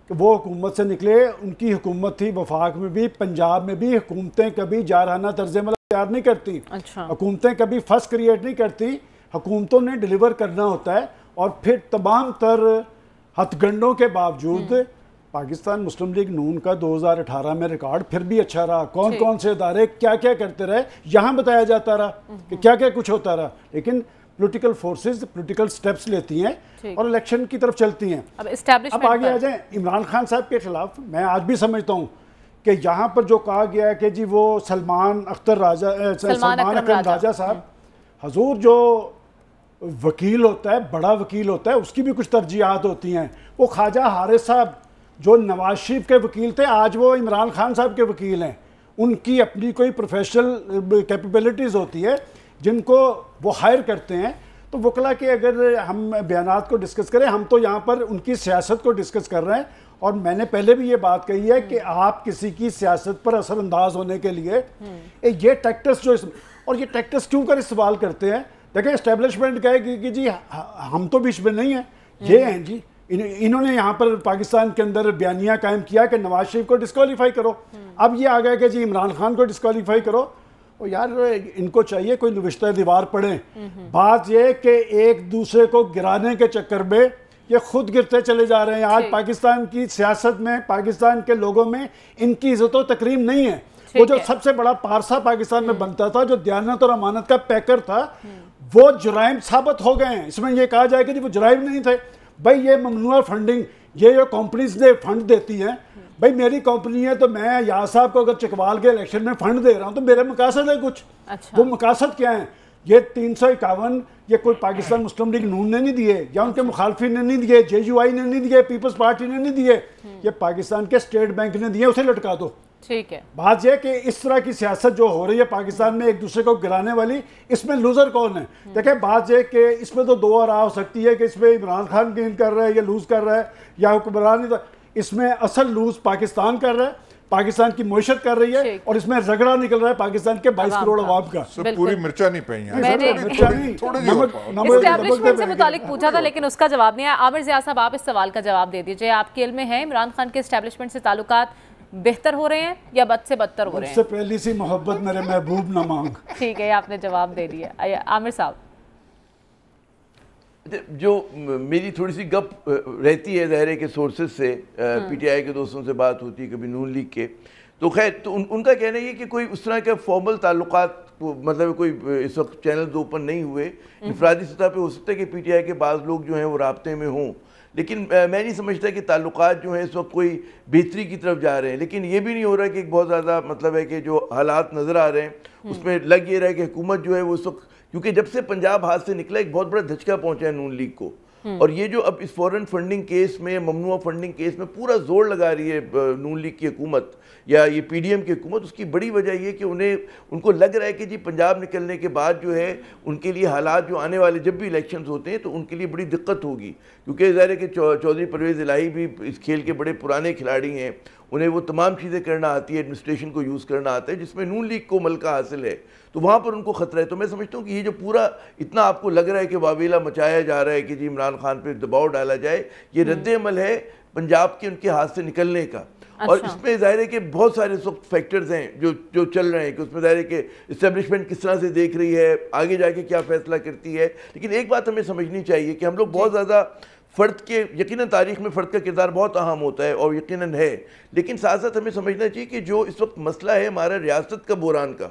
کہ وہ حکومت سے نکلے، ان کی حکومت تھی وفاق میں بھی پنجاب میں بھی. حکومتیں کبھی جارحانہ طرز عمل اختیار نہیں کرتی، حکومتیں کبھی فس کریٹ نہیں کرتی، حکومتوں نے ڈیلیور کرنا ہوتا ہے. اور پھر تمام تر ہتھ گنڈوں کے باوجود پاکستان مسلم لیگ نون کا 2018 میں ریکارڈ پھر بھی اچھا رہا. کون کون سے ادارے کیا کیا کرتے رہے یہاں بتایا جاتا رہا کہ کیا کیا کچھ ہوتا رہا، لیکن پولیٹیکل فورسز پولیٹیکل سٹیپس لیتی ہیں اور الیکشن کی طرف چلتی ہیں. اب آگے آ جائیں عمران خان صاحب کے خلاف. میں آج بھی سمجھتا ہوں کہ یہاں پر جو کہا گیا ہے کہ جی وہ سلمان اکرم راجہ صاحب، حضور جو وکیل ہوتا ہے بڑا وکیل ہوتا ہے اس کی بھی کچھ ترجیحات ہوتی ہیں. وہ خواجہ حارث صاحب جو نواز شریف کے وکیل تھے آج وہ عمران خان صاحب کے وکیل ہیں. ان کی اپنی کوئی پروفیشنل کیپیبلٹیز ہوتی ہے جن کو وہ ہائر کرتے ہیں. تو وکلا کے اگر ہم بیانات کو ڈسکس کریں، ہم تو یہاں پر ان کی سیاست کو ڈسکس کر رہے ہیں، اور میں نے پہلے بھی یہ بات کہی ہے کہ آپ کسی کی سیاست پر اثر انداز ہونے کے لیے یہ ٹیکٹس جو اور یہ ٹیکٹس کیوں کر استعمال کرتے ہیں؟ دیکھیں اسٹیبلشمنٹ کہے کہ جی ہم تو بیچ میں نہیں ہیں، یہ ہیں جی، انہوں نے یہاں پر پاکستان کے اندر بیانیہ قائم کیا کہ نواز شریف کو ڈسکوالیفائی کرو، اب یہ آ گیا کہ جی عمران خان کو ڈسکوالیفائی کرو۔ اور یار ان کو چاہیے کوئی نوشتہ دیوار پڑھیں۔ بات یہ کہ ایک دوسرے کو گرانے کے چکر میں یہ خود گرتے چلے جا رہے ہیں۔ آج پاکستان کی سیاست میں، پاکستان کے لوگوں میں ان کی عزت و تکریم نہیں ہے۔ وہ جو سب سے بڑا پارسا پاکستان میں بنتا تھا، جو دیانت اور امانت کا پیکر تھا، وہ جرائم ثابت ہو گئے ہیں۔ اس میں یہ کہا جائے کہ وہ جرائم نہیں تھے۔ بھائی یہ ممنوع فنڈنگ، یہ جو کمپنیز نے فنڈ دیتی ہیں، بھائی میری کمپنی ہے تو میں یار صاحب کو اگر چکوال کے الیکشن میں فنڈ دے رہا ہوں تو میرے مقاصد ہے کچھ۔ وہ مقاصد کیا ہیں؟ یہ 351 یہ کوئی پاکستان مسلم لیگ نون نے نہیں دیے، یا ان کے مخالفین نے نہیں دیے، JUI نے نہیں دیے، پیپلز پارٹی نے نہیں دیے، یہ پاکستان کے اسٹیٹ بینک نے دیے، اسے لٹکا دو۔ ٹھیک ہے، بات یہ کہ اس طرح کی سیاست جو ہو رہی ہے پاکستان میں ایک دوسرے کو گرانے والی، اس میں لوزر کون ہے؟ دیکھیں بات یہ کہ اس میں تو دو راہ ہو سکتی ہے کہ اس میں عمران خان گین کر رہا ہے یا لوز کر رہا ہے یا حکمران، اس میں اصل لوز پاکستان کر رہا ہے، پاکستان کی معیشت کر رہی ہے، اور اس میں رگڑا نکل رہا ہے پاکستان کے 22 کروڑ عوام کا۔ پوری مرچا نہیں پئی ہیں، میں نے اسٹیبلشمنٹ سے متعلق پوچھا تھا لیکن اس کا جواب نہیں آیا۔ عامر ضیاء صاحب آپ اس سوال کا جواب دے دیجئے، آپ کے علم میں ہے عمران خان کے اسٹیبلشمنٹ سے تعلقات بہتر ہو رہے ہیں یا بد سے بدتر ہو رہے ہیں؟ اس سے پہلی سی محبت میرے محبوب نہ مانگ۔ ٹھیک ہے، آپ نے جواب دے دیا۔ عامر صاحب، جو میری تھوڑی سی گپ رہتی ہے ظاہر ہے کہ سورسز سے، PTI کے دوستوں سے بات ہوتی ہے، کبھی نون لیگ کے، تو خیر تو ان کا کہنا یہ کہ کوئی اس طرح کے فارمل تعلقات مطلب کوئی اس وقت چینلز اوپن نہیں ہوئے۔ انفرادی سطح پہ ہو سکتا ہے کہ PTI کے بعض لوگ جو ہیں وہ رابطے میں ہوں، لیکن میں نہیں سمجھتا کہ تعلقات جو ہیں اس وقت کوئی بہتری کی طرف جا رہے ہیں۔ لیکن یہ بھی نہیں ہو رہا کہ ایک بہت زیادہ مطلب ہے کہ جو حالات نظر آ رہے ہیں اس میں لگ یہ رہا ہے کہ حکومت جو ہے وہ اس وقت، کیونکہ جب سے پنجاب ہاتھ سے نکلا ایک بہت بڑا دھچکا پہنچا ہے نون لیگ کو، اور یہ جو اب اس فورن فنڈنگ کیس میں، ممنوع فنڈنگ کیس میں پورا زور لگا رہی ہے نون لیگ کی حکومت یا یہ PDM کی حکومت، اس کی بڑی وجہ یہ کہ ان کو لگ رہا ہے کہ جی پنجاب نکلنے کے بعد جو ہے ان کے لیے حالات جو آنے والے جب بھی الیکشنز ہوتے ہیں تو ان کے لیے بڑی دقت ہوگی، کیونکہ ظاہر ہے کہ چودھری پرویز الہی بھی اس کھیل کے بڑے پرانے کھلاڑی ہیں، انہیں وہ تمام چیزیں کرنا آتی ہے، ایڈمنسٹریشن کو یوز کرنا آتا ہے جس میں نون لیگ کو ملکہ حاصل ہے، تو وہاں پر ان کو خطرہ ہے۔ تو میں سمجھتا ہوں کہ یہ جو پورا اتنا آپ کو لگ رہا ہے کہ واویلا مچایا جا رہا ہے کہ جی عمران خان پہ دباؤ ڈالا جائے، یہ رد عمل ہے پنجاب کے ان کے ہاتھ سے نکلنے کا۔ اور اس میں ظاہر ہے کہ بہت سارے فیکٹرز ہیں جو چل رہے ہیں، کہ اس میں ظاہر ہے کہ اسٹیبلشمنٹ کس طرح سے دیکھ رہی ہے، آگے جا کے کیا فیصلہ کرتی ہے۔ لیکن ایک بات ہمیں سمجھنی چاہیے کہ ہم لوگ بہت زیادہ فرد کے، یقیناً تاریخ میں فرد کا کردار بہت اہم ہوتا ہے اور یقیناً ہے، لیکن ساتھ ساتھ ہمیں سمجھنا چاہیے کہ جو اس وقت مسئلہ ہے ہمارا ریاست کا بحران کا،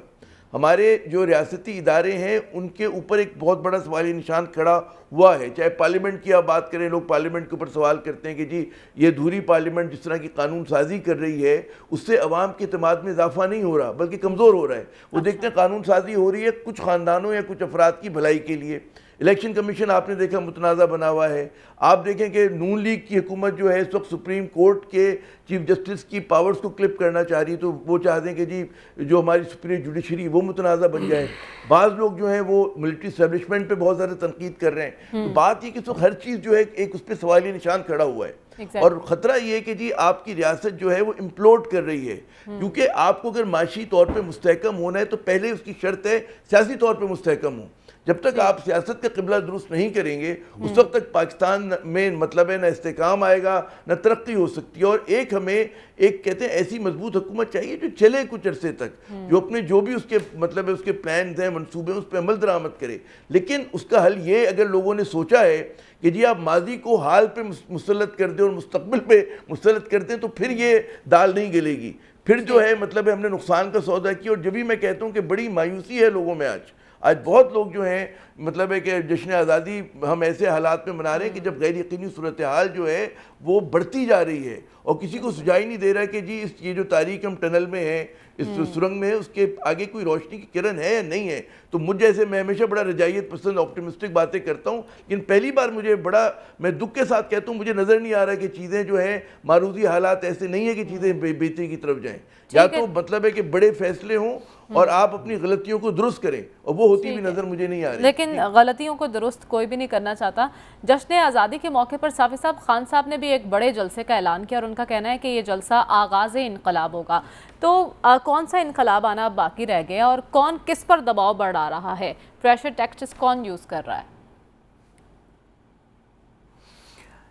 ہمارے جو ریاستی ادارے ہیں ان کے اوپر ایک بہت بڑا سوالی نشان کھڑا ہوا ہے۔ چاہے پارلیمنٹ کی آپ بات کریں، لوگ پارلیمنٹ کے اوپر سوال کرتے ہیں کہ جی یہ دھوری پارلیمنٹ جس طرح کی قانون سازی کر رہی ہے اس سے عوام کے اعتماد میں اضافہ نہیں ہو رہا بلکہ کمزور ہو رہا ہے۔ وہ دیکھتے ہیں قانون سازی ہو رہی ہے کچھ خاندانوں یا کچھ افراد کی بھلائی کے لیے، الیکشن کمیشن آپ نے دیکھا متنازع بنا ہوا ہے۔ آپ دیکھیں کہ نون لیگ کی حکومت جو ہے اس وقت سپریم کورٹ کے چیف جسٹس کی پاورز کو کلپ کرنا چاہ رہی ہے، تو وہ چاہتے ہیں کہ جی جو ہماری سپیریئر جوڈیشری وہ متنازع بن جائے۔ بعض لوگ جو ہیں وہ ملٹری اسٹیبلشمنٹ پہ بہت زیادہ تنقید کر رہے ہیں۔ تو بات یہ کہ اس وقت ہر چیز جو ہے ایک اس پہ سوالی نشان کھڑا ہوا ہے، اور خطرہ یہ ہے کہ جی آپ کی ریاست جو ہے وہ امپلوڈ کر رہی ہے، کیونکہ آپ کو اگر معاشی طور پہ مستحکم ہونا ہے تو پہلے اس کی شرط ہے سیاسی طور پہ مستحکم ہو۔ جب تک آپ سیاست کا قبلہ درست نہیں کریں گے اس وقت تک پاکستان میں مطلب ہے نہ استحکام آئے گا نہ ترقی ہو سکتی ہے۔ اور ہمیں ایک کہتے ہیں ایسی مضبوط حکومت چاہیے جو چلے کچھ عرصے تک، جو اپنے جو بھی اس کے مطلب ہے اس کے پلانز ہیں، منصوبے ہیں، اس پہ عمل درآمد کرے۔ لیکن اس کا حل یہ اگر لوگوں نے سوچا ہے کہ جی آپ ماضی کو حال پہ مسلط کر دیں اور مستقبل پہ مسلط کر دیں تو پھر یہ دال نہیں گلے گی، پھر جو ہے مطلب ہم نے نقصان کا سودا کیا۔ اور جبھی میں کہتا ہوں کہ بڑی مایوسی ہے لوگوں میں، آج بہت لوگ جو ہیں مطلب ہے کہ جشن آزادی ہم ایسے حالات میں منا رہے ہیں کہ جب غیر یقینی صورتحال جو ہے وہ بڑھتی جا رہی ہے اور کسی کو سجائی نہیں دے رہا کہ جی یہ جو تاریک ہم ٹنل میں ہیں، اس سرنگ میں ہے، اس کے آگے کوئی روشنی کی کرن ہے یا نہیں ہے۔ تو مجھ جیسے میں ہمیشہ بڑا رجائیت پسند آپٹیمسٹک باتیں کرتا ہوں، لیکن پہلی بار میں دکھ کے ساتھ کہتا ہوں مجھے نظر نہیں آ رہا کہ چیزیں جو ہیں معروضی حالات ایسے نہیں ہیں کہ چیزیں بہتری کی طرف جائیں، یا تو مطلب ہے کہ بڑے فیصلے ہوں اور آپ اپنی غلطیوں کو درست کریں، اور وہ ہوتی بھی نظر مجھے نہیں آ رہی. لیکن غلطیوں کو درست کوئی بھی نہیں کرنا چاہتا. جشن آزادی کے موقع پر صافی صاحب خان صاحب نے بھی ایک بڑے جلسے کا اعلان کیا اور ان کا کہنا ہے کہ یہ جلسہ آغاز انقلاب ہوگا. تو کون سا انقلاب آنا باقی رہ گیا اور کون کس پر دباؤ بڑھا رہا ہے؟ پریشر ٹیکٹکس کون یوز کر رہا ہے؟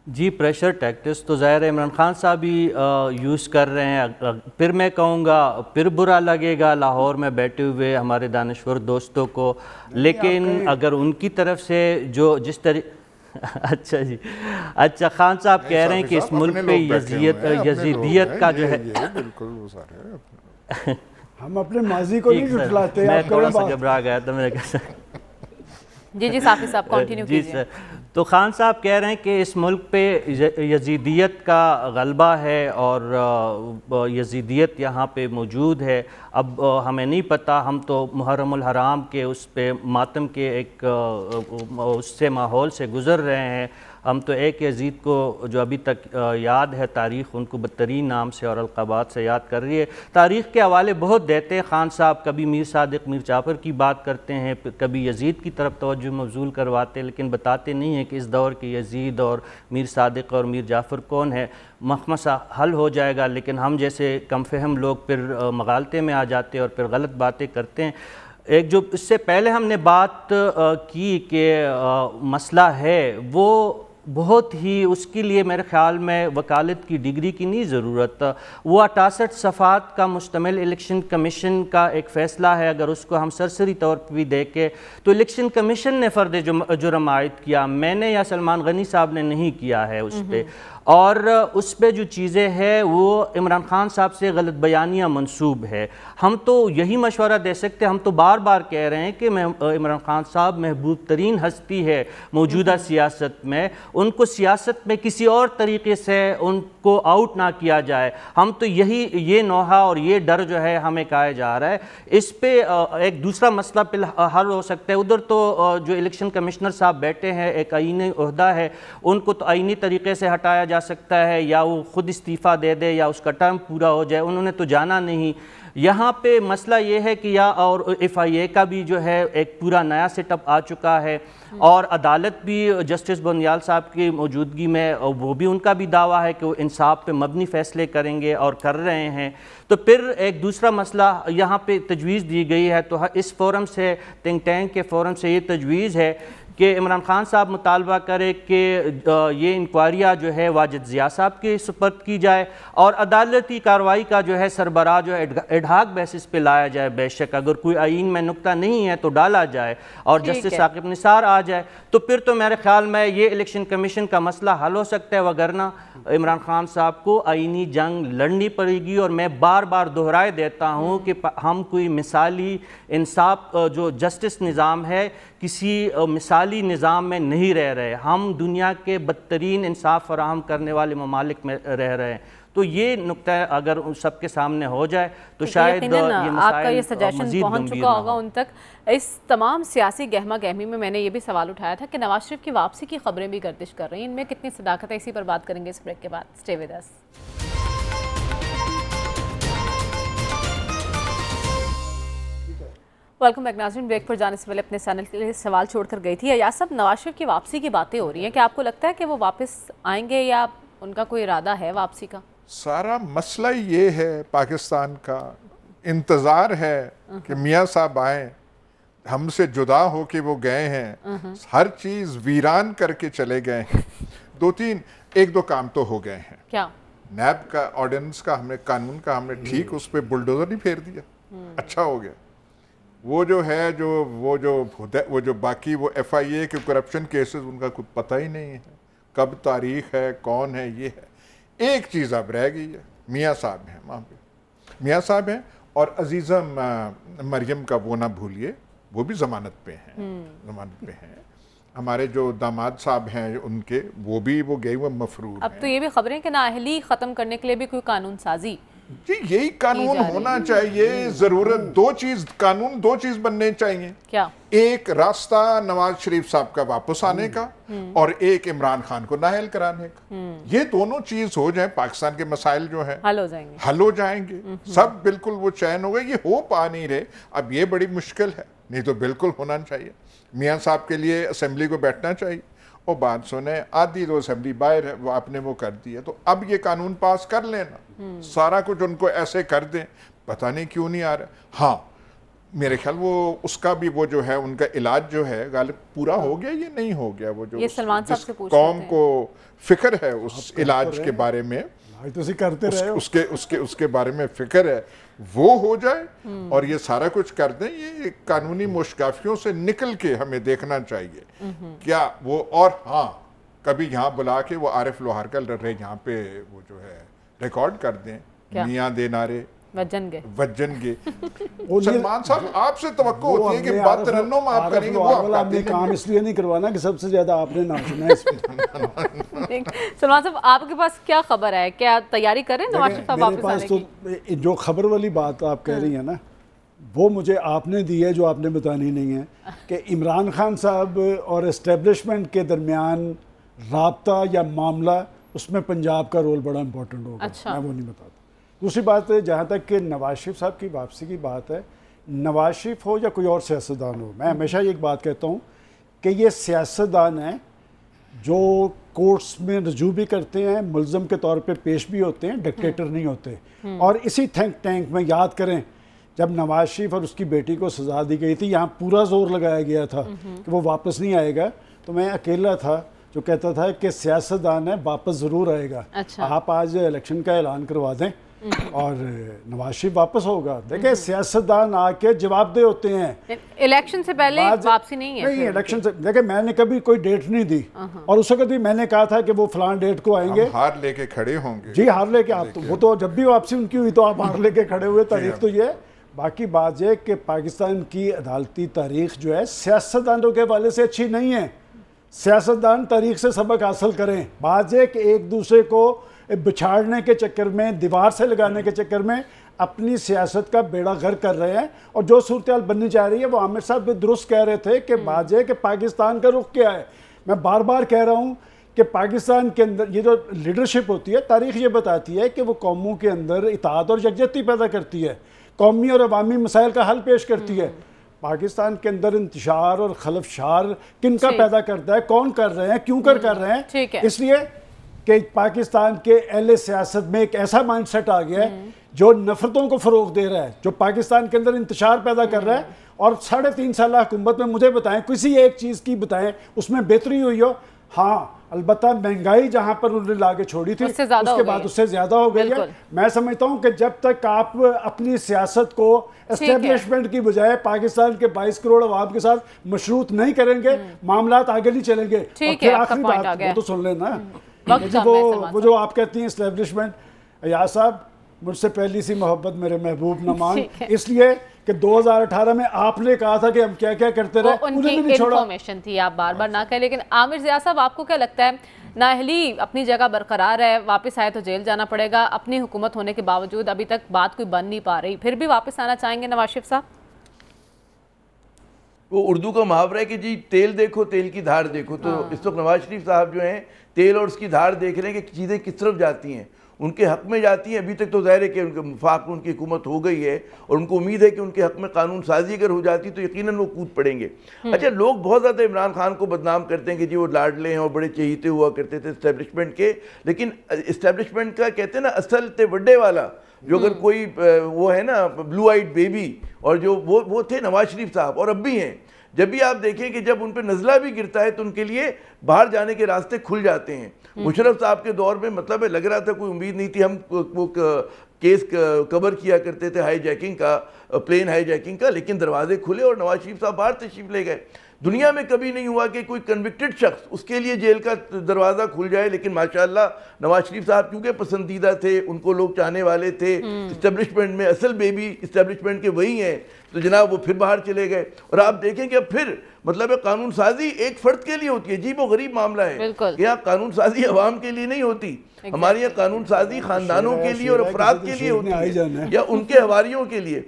جی پریشر ٹیکٹس تو ظاہر ہے عمران خان صاحب بھی یوز کر رہے ہیں. پھر میں کہوں گا پھر برا لگے گا لاہور میں بیٹھے ہوئے ہمارے دانشور دوستوں کو، لیکن اگر ان کی طرف سے جو جس طرح اچھا جی اچھا خان صاحب کہہ رہے ہیں کہ اس ملک پہ یزیدیت کا جو ہے ہم اپنے ماضی کو نہیں جھٹلاتے. میں تھوڑا سا گھبرا گیا تھا میں نے کہا جی صافی صاحب کنٹینیو کیجئے. جی سر، تو خان صاحب کہہ رہے ہیں کہ اس ملک پہ یزیدیت کا غلبہ ہے اور یزیدیت یہاں پہ موجود ہے. اب ہمیں نہیں پتہ، ہم تو محرم الحرام کے اس پہ ماتم کے ایک اس سے ماحول سے گزر رہے ہیں. ہم تو ایک یزید کو جو ابھی تک یاد ہے تاریخ ان کو بدترین نام سے اور القابات سے یاد کر رہی ہے. تاریخ کے حوالے بہت دیتے ہیں خان صاحب، کبھی میر صادق میر جعفر کی بات کرتے ہیں، کبھی یزید کی طرف توجہ مبذول کرواتے ہیں، لیکن بتاتے نہیں ہیں کہ اس دور کے یزید اور میر صادق اور میر جعفر کون ہے. مخمصہ حل ہو جائے گا، لیکن ہم جیسے کم فہم لوگ پھر مغالطے میں آ جاتے ہیں اور پھر غلط باتیں کرتے ہیں. ایک جو اس سے پہلے ہم نے بات کی کہ مسئلہ ہے وہ بہت ہی، اس کے لیے میرے خیال میں وکالت کی ڈگری کی نہیں ضرورت. وہ 68 صفحات کا مشتمل الیکشن کمیشن کا ایک فیصلہ ہے. اگر اس کو ہم سرسری طور پہ بھی دیکھیں تو الیکشن کمیشن نے فرد جرم عائد کیا، میں نے یا سلمان غنی صاحب نے نہیں کیا ہے اس پہ. اور اس پہ جو چیزیں ہیں وہ عمران خان صاحب سے غلط بیانیاں منسوب ہے. ہم تو یہی مشورہ دے سکتے، ہم تو بار بار کہہ رہے ہیں کہ عمران خان صاحب محبوب ترین ہستی ہے موجودہ سیاست میں، ان کو سیاست میں کسی اور طریقے سے ان کو آؤٹ نہ کیا جائے. ہم تو یہ نوحہ اور یہ ڈر جو ہے ہمیں کہا جا رہا ہے. اس پہ ایک دوسرا مسئلہ پہ حل ہو سکتا ہے. ادھر تو جو الیکشن کمشنر صاحب بیٹھے ہیں، ایک آئینی عہدہ ہے، ان کو تو آئینی طریقے سے ہٹایا جا سکتا ہے، یا وہ خود استعفیٰ دے دے یا اس کا ٹرم پورا ہو جائے. انہوں نے تو جانا نہیں. یہاں پہ مسئلہ یہ ہے کہ اور ایف آئی اے کا بھی جو ہے ایک پورا نیا سیٹ اپ آ چکا ہے، اور عدالت بھی جسٹس بنیال صاحب کی موجودگی میں وہ بھی ان کا بھی دعویٰ ہے کہ وہ انصاف پہ مبنی فیصلے کریں گے اور کر رہے ہیں. تو پھر ایک دوسرا مسئلہ یہاں پہ تجویز دی گئی ہے، تو اس فورم سے تھنک ٹینک کے فورم سے یہ تجویز ہے کہ عمران خان صاحب مطالبہ کرے کہ یہ انکوائریاں جو ہے واجد ضیاء صاحب کے سپرد کی جائے، اور عدالتی کارروائی کا جو ہے سربراہ جو ہے ایڈہاک بیسس پہ لایا جائے. بے شک اگر کوئی آئین میں نقطہ نہیں ہے تو ڈالا جائے اور جسٹس ثاقب نثار آ جائے، تو پھر تو میرے خیال میں یہ الیکشن کمیشن کا مسئلہ حل ہو سکتا ہے. وگرنہ عمران خان صاحب کو آئینی جنگ لڑنی پڑے گی. اور میں بار بار دہرائے دیتا ہوں کہ ہم کوئی مثالی انصاف جو جسٹس نظام ہے کسی مثالی نظام میں نہیں رہ رہے، ہم دنیا کے بدترین انصاف فراہم کرنے والے ممالک میں رہ رہے ہیں. تو یہ نقطہ اگر سب کے سامنے ہو جائے تو شاید یہ مسائل آپ کا یہ سجیشن پہنچ چکا ہوگا ان تک. اس تمام سیاسی گہما گہمی میں نے یہ بھی سوال اٹھایا تھا کہ نواز شریف کی واپسی کی خبریں بھی گردش کر رہی ہیں، ان میں کتنی صداقت ہے؟ اسی پر بات کریں گے اس بریک کے بعد. Stay with us. Welcome back ناظرین. بریک پر جانے سے پہلے اپنے چینل کے لیے سوال چھوڑ کر گئی تھی. ایاز صاحب، نواز شریف کی واپسی کی باتیں ہو رہی ہیں، کیا آپ کو لگتا ہے کہ وہ واپس آئیں گے یا ان کا کوئی ارادہ ہے واپسی کا؟ سارا مسئلہ یہ ہے، پاکستان کا انتظار ہے کہ میاں صاحب آئیں. ہم سے جدا ہو کے وہ گئے ہیں، ہر چیز ویران کر کے چلے گئے ہیں. ایک دو کام تو ہو گئے ہیں. کیا؟ نیب کا آرڈیننس کا ہم نے قانون کا ہم نے ٹھیک اس پہ بلڈوزر نہیں پھیر دیا، اچھا ہو گیا. وہ جو ہے وہ جو باقی وہ ایف آئی اے کے کرپشن کیسز، ان کا کچھ پتہ ہی نہیں ہے، کب تاریخ ہے، کون ہے، یہ ہے. ایک چیز اب رہ گئی ہے، میاں صاحب ہیں وہاں پہ، میاں صاحب ہیں. اور عزیزہ مریم کا وہ نہ بھولیے، وہ بھی ضمانت پہ ہیں. ہمارے جو داماد صاحب ہیں ان کے وہ گئے ہوئے مفرور ہیں. اب تو یہ بھی خبریں کہ نااہلی ختم کرنے کے لیے بھی کوئی قانون سازی جی یہی قانون ہونا چاہیے. ضرورت قانون دو چیز بننے چاہیے. کیا؟ ایک راستہ نواز شریف صاحب کا واپس آنے کا اور ایک عمران خان کو نااہل کرانے کا. یہ دونوں چیز ہو جائیں, پاکستان کے مسائل جو ہیں حل ہو جائیں گے. سب بالکل وہ چین ہو گئے. یہ ہو پا نہیں رہے. اب یہ بڑی مشکل ہے, نہیں تو بالکل ہونا چاہیے. میاں صاحب کے لیے اسمبلی کو بیٹھنا چاہیے. وہ بات سنیں, آدھی تو اسمبلی باہر ہے, وہ آپ نے وہ کر دی ہے, تو اب یہ قانون پاس کر لینا. سارا کچھ ان کو ایسے کر دیں. پتہ نہیں کیوں نہیں آ رہا. ہاں میرے خیال وہ اس کا بھی وہ جو ہے ان کا علاج جو ہے غالب پورا ہو گیا, یہ نہیں ہو گیا. وہ جو جس قوم کو فکر ہے اس علاج کے بارے میں, اس کے بارے میں فکر ہے, وہ ہو جائے اور یہ سارا کچھ کر دیں. یہ قانونی مشکافیوں سے نکل کے ہمیں دیکھنا چاہیے کیا وہ. اور ہاں کبھی یہاں بلا کے وہ عارف لوہار کا لڑ رہے یہاں پہ وہ جو ہے ریکارڈ کر دیں, میاں دے نعرے وجن گے. سلمان صاحب آپ سے توقع ہوتی ہے کہ بات ترنم آپ کریں گے, وہ آپ نے کام اس لیے نہیں کروانا کہ سب سے زیادہ آپ نے نام سنا ہے اس پہ. سلمان صاحب آپ کے پاس کیا خبر ہے, کیا تیاری کریں نواز شریف صاحب واپس آنے کی؟ میرے پاس تو جو خبر والی بات آپ کہہ رہی ہیں نا, وہ مجھے آپ نے دی ہے جو آپ نے بتانی نہیں ہے, کہ عمران خان صاحب اور اسٹیبلشمنٹ کے درمیان رابطہ یا معاملہ, اس میں پنجاب کا رول بڑا امپورٹنٹ ہوگا. میں وہ نہیں بتاتا. دوسری بات ہے, جہاں تک کہ نواز شریف صاحب کی واپسی کی بات ہے, نواز شریف ہو یا کوئی اور سیاستدان ہو, میں ہمیشہ ایک بات کہتا ہوں کہ یہ سیاستدان ہیں جو کورٹس میں رجوع بھی کرتے ہیں, ملزم کے طور پہ پیش بھی ہوتے ہیں, ڈکٹیٹر نہیں ہوتے. اور اسی تھنک ٹینک میں یاد کریں جب نواز شریف اور اس کی بیٹی کو سزا دی گئی تھی, یہاں پورا زور لگایا گیا تھا کہ وہ واپس نہیں آئے گا, تو میں اکیلا تھا جو کہتا تھا کہ سیاستدان ہے واپس ضرور آئے گا. آپ آج الیکشن کا اعلان کروا دیں اور نواز شریف واپس ہوگا. دیکھیں سیاستدان آ کے جواب دہ ہوتے ہیں. الیکشن سے پہلے واپسی نہیں ہے. نہیں, الیکشن سے دیکھیں میں نے کبھی کوئی ڈیٹ نہیں دی, اور اس وقت بھی میں نے کہا تھا کہ وہ فلان ڈیٹ کو آئیں گے. ہار لے کے کھڑے ہوں گے. جی ہار لے کے, آپ وہ تو جب بھی واپسی ان کی ہوئی تو آپ ہار لے کے کھڑے ہوئے. تاریخ تو یہ. باقی بات یہ کہ پاکستان کی عدالتی تاریخ جو ہے سیاستدانوں کے حوالے سے اچھی نہیں ہے. سیاستدان تاریخ سے سبق حاصل کریں. بات یہ کہ ایک دوسرے کو بچھاڑنے کے چکر میں, دیوار سے لگانے کے چکر میں اپنی سیاست کا بیڑا غرق کر رہے ہیں. اور جو صورتحال بننی چاہ رہی ہے, وہ عامر صاحب بھی درست کہہ رہے تھے کہ بات یہ کہ پاکستان کا رخ کیا ہے. میں بار بار کہہ رہا ہوں کہ پاکستان کے اندر یہ جو لیڈرشپ ہوتی ہے, تاریخ یہ بتاتی ہے کہ وہ قوموں کے اندر اتحاد اور یکجہتی پیدا کرتی ہے, قومی اور عوامی مسائل کا حل پیش کرتی ہے. پاکستان کے اندر انتشار اور خلفشار کن کا پیدا کرتا ہے, کون کر رہے ہیں, کیوں کر رہے ہیں. اس لیے کہ پاکستان کے اہل سیاست میں ایک ایسا مائنڈ سیٹ آ گیا ہے جو نفرتوں کو فروغ دے رہا ہے, جو پاکستان کے اندر انتشار پیدا کر رہا ہے. اور 3.5 سالہ حکومت میں مجھے بتائیں, کسی ایک چیز کی بتائیں اس میں بہتری ہوئی ہو. ہاں البتہ مہنگائی جہاں پر انہوں نے لا کے چھوڑی تھی, اس کے بعد اس سے زیادہ ہو گئی ہے. میں سمجھتا ہوں کہ جب تک آپ اپنی سیاست کو اسٹیبلشمنٹ کی بجائے پاکستان کے 22 کروڑ عوام کے ساتھ مشروط نہیں کریں گے, معاملات آگے نہیں چلیں گے. اور پھر آخری بات وہ تو سن لینا, وہ جو آپ کہتی ہیں اسٹیبلشمنٹ, ایاز صاحب مجھ سے پہلی سی محبت میرے محبوب نہ مان, اس لیے کہ 2018 میں آپ نے کہا تھا کہ ہم کیا کیا کرتے رہے, ان کی انفارمیشن تھی, آپ بار بار نہ کہیں. لیکن عامر ضیاء صاحب آپ کو کیا لگتا ہے, نااہلی اپنی جگہ برقرار ہے, واپس آئے تو جیل جانا پڑے گا, اپنی حکومت ہونے کے باوجود ابھی تک بات کوئی بن نہیں پا رہی, پھر بھی واپس آنا چاہیں گے نواز شریف صاحب؟ وہ اردو کا محاورہ ہے کہ جی تیل دیکھو تیل کی دھار دیکھو. تو اس وقت نواز شریف صاحب جو ہیں تیل اور اس کی دھار دیکھ رہے ہیں کہ چیزیں کس طرف جاتی ہیں, ان کے حق میں جاتی ہیں. ابھی تک تو ظاہر ہے کہ ان کے وفاق میں ان کی حکومت ہو گئی ہے, اور ان کو امید ہے کہ ان کے حق میں قانون سازی اگر ہو جاتی تو یقیناً وہ کود پڑیں گے. اچھا, لوگ بہت زیادہ عمران خان کو بدنام کرتے ہیں کہ جی وہ لاڈلے ہیں اور بڑے چہیتے ہوا کرتے تھے اسٹیبلشمنٹ کے, لیکن اسٹیبلشمنٹ کا کہتے ہیں نا اصل تے وڈے والا, جو اگر کوئی وہ ہے نا بلو آئیڈ بیبی, اور جو وہ تھے نواز شریف صاحب, اور اب بھی ہیں. جب بھی آپ دیکھیں کہ جب ان پہ نزلہ بھی گرتا ہے تو ان کے لیے باہر جانے کے راستے کھل جاتے ہیں. مشرف صاحب کے دور میں مطلب ہے لگ رہا تھا کوئی امید نہیں تھی, ہم وہ کیس کور کیا کرتے تھے ہائی جیکنگ کا, پلین ہائی جیکنگ کا, لیکن دروازے کھلے اور نواز شریف صاحب باہر تشریف لے گئے. دنیا میں کبھی نہیں ہوا کہ کوئی کنوکٹڈ شخص اس کے لیے جیل کا دروازہ کھل جائے, لیکن ماشاءاللہ نواز شریف صاحب کیونکہ پسندیدہ تھے, ان کو لوگ چاہنے والے تھے, اسٹیبلشمنٹ میں اصل بیبی اسٹیبلشمنٹ کے وہی ہیں, تو جناب وہ پھر باہر چلے گئے. اور آپ دیکھیں کہ اب پھر مطلب ہے قانون سازی ایک فرد کے لیے ہوتی ہے، عجیب و غریب معاملہ ہے کہ یہاں قانون سازی عوام کے لیے نہیں ہوتی، ہمارے یہاں قانون سازی خاندانوں کے لیے اور افراد کے لیے ہوتی ہے یا ان کے حواریوں کے لیے.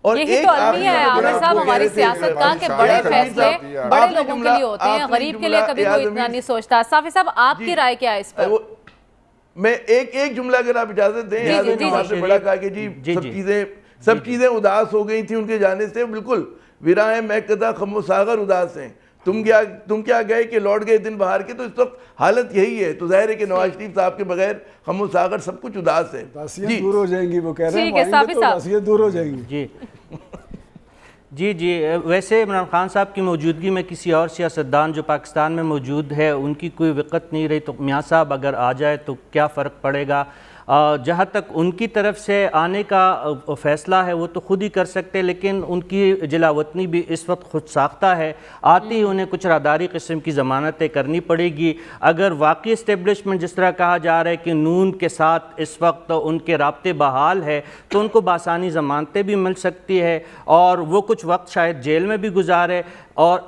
اور یہی تو المیہ ہے عامر صاحب ہماری سیاست کا کہ بڑے فیصلے بڑے لوگوں کے لیے ہوتے ہیں، غریب کے لیے کبھی کوئی اتنا نہیں سوچتا. صافی صاحب آپ کی رائے کیا ہے اس پر؟ میں ایک جملہ اگر آپ اجازت دیں، سے بڑا کہا کہ جی سب چیزیں اداس ہو گئی تھیں ان کے جانے سے، بالکل ویراں ہیں میں کدا خم و ساغر اداس ہیں، تم کیا گئے کہ لوٹ گئے دن بہار کے. تو اس وقت حالت یہی ہے، تو ظاہر ہے کہ نواز شریف صاحب کے بغیر خم و ساغر سب کچھ اداس ہے. اداسیاں دور ہو جائیں گی، وہ کہہ رہے ہیں اداسیاں دور ہو جائیں گی. جی ویسے عمران خان صاحب کی موجودگی میں کسی اور سیاستدان جو پاکستان میں موجود ہے ان کی کوئی وقت نہیں رہی، تو میاں صاحب اگر آ جائے تو کیا فرق پڑے گا؟ جہاں تک ان کی طرف سے آنے کا فیصلہ ہے وہ تو خود ہی کر سکتے، لیکن ان کی جلاوطنی بھی اس وقت خود ساختہ ہے، آتی ہی انہیں کچھ راداری قسم کی ضمانتیں کرنی پڑے گی. اگر واقعی اسٹیبلشمنٹ جس طرح کہا جا رہا ہے کہ نون کے ساتھ اس وقت ان کے رابطے بحال ہے تو ان کو بآسانی ضمانتیں بھی مل سکتی ہے اور وہ کچھ وقت شاید جیل میں بھی گزارے. اور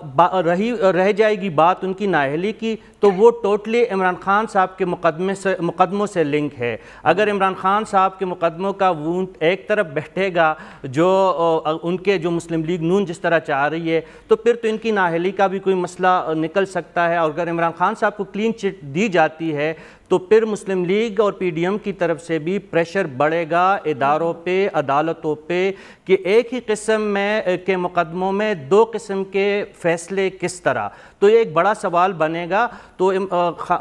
رہ جائے گی بات ان کی نااہلی کی تو وہ ٹوٹلی عمران خان صاحب کے مقدموں سے لنک ہے. اگر عمران خان صاحب کے مقدموں کا وونٹ ایک طرف بیٹھے گا جو ان کے جو مسلم لیگ نون جس طرح چاہ رہی ہے تو پھر تو ان کی نااہلی کا بھی کوئی مسئلہ نکل سکتا ہے. اور اگر عمران خان صاحب کو کلین چٹ دی جاتی ہے تو پھر مسلم لیگ اور پی ڈی ایم کی طرف سے بھی پریشر بڑھے گا اداروں پہ، عدالتوں پہ کہ ایک ہی قسم میں کے مقدموں میں دو قسم کے فیصلے کس طرح. تو یہ ایک بڑا سوال بنے گا. تو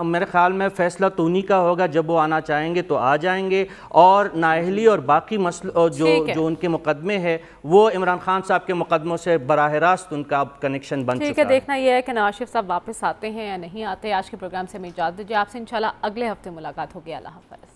میرے خیال میں فیصلہ تو انہی کا ہوگا، جب وہ آنا چاہیں گے تو آ جائیں گے، اور نااہلی اور باقی مسئلہ جو ان کے مقدمے ہیں وہ عمران خان صاحب کے مقدموں سے براہ راست ان کا کنیکشن بن چکا ہے. ٹھیک ہے، دیکھنا یہ ہے کہ نواز شریف صاحب واپس آتے ہیں یا نہیں آتے. آج کے پروگرام سے ہمیں اجازت دیجیے، آپ سے انشاءاللہ اگلے ہفتے ملاقات ہوگی. اللہ حافظ.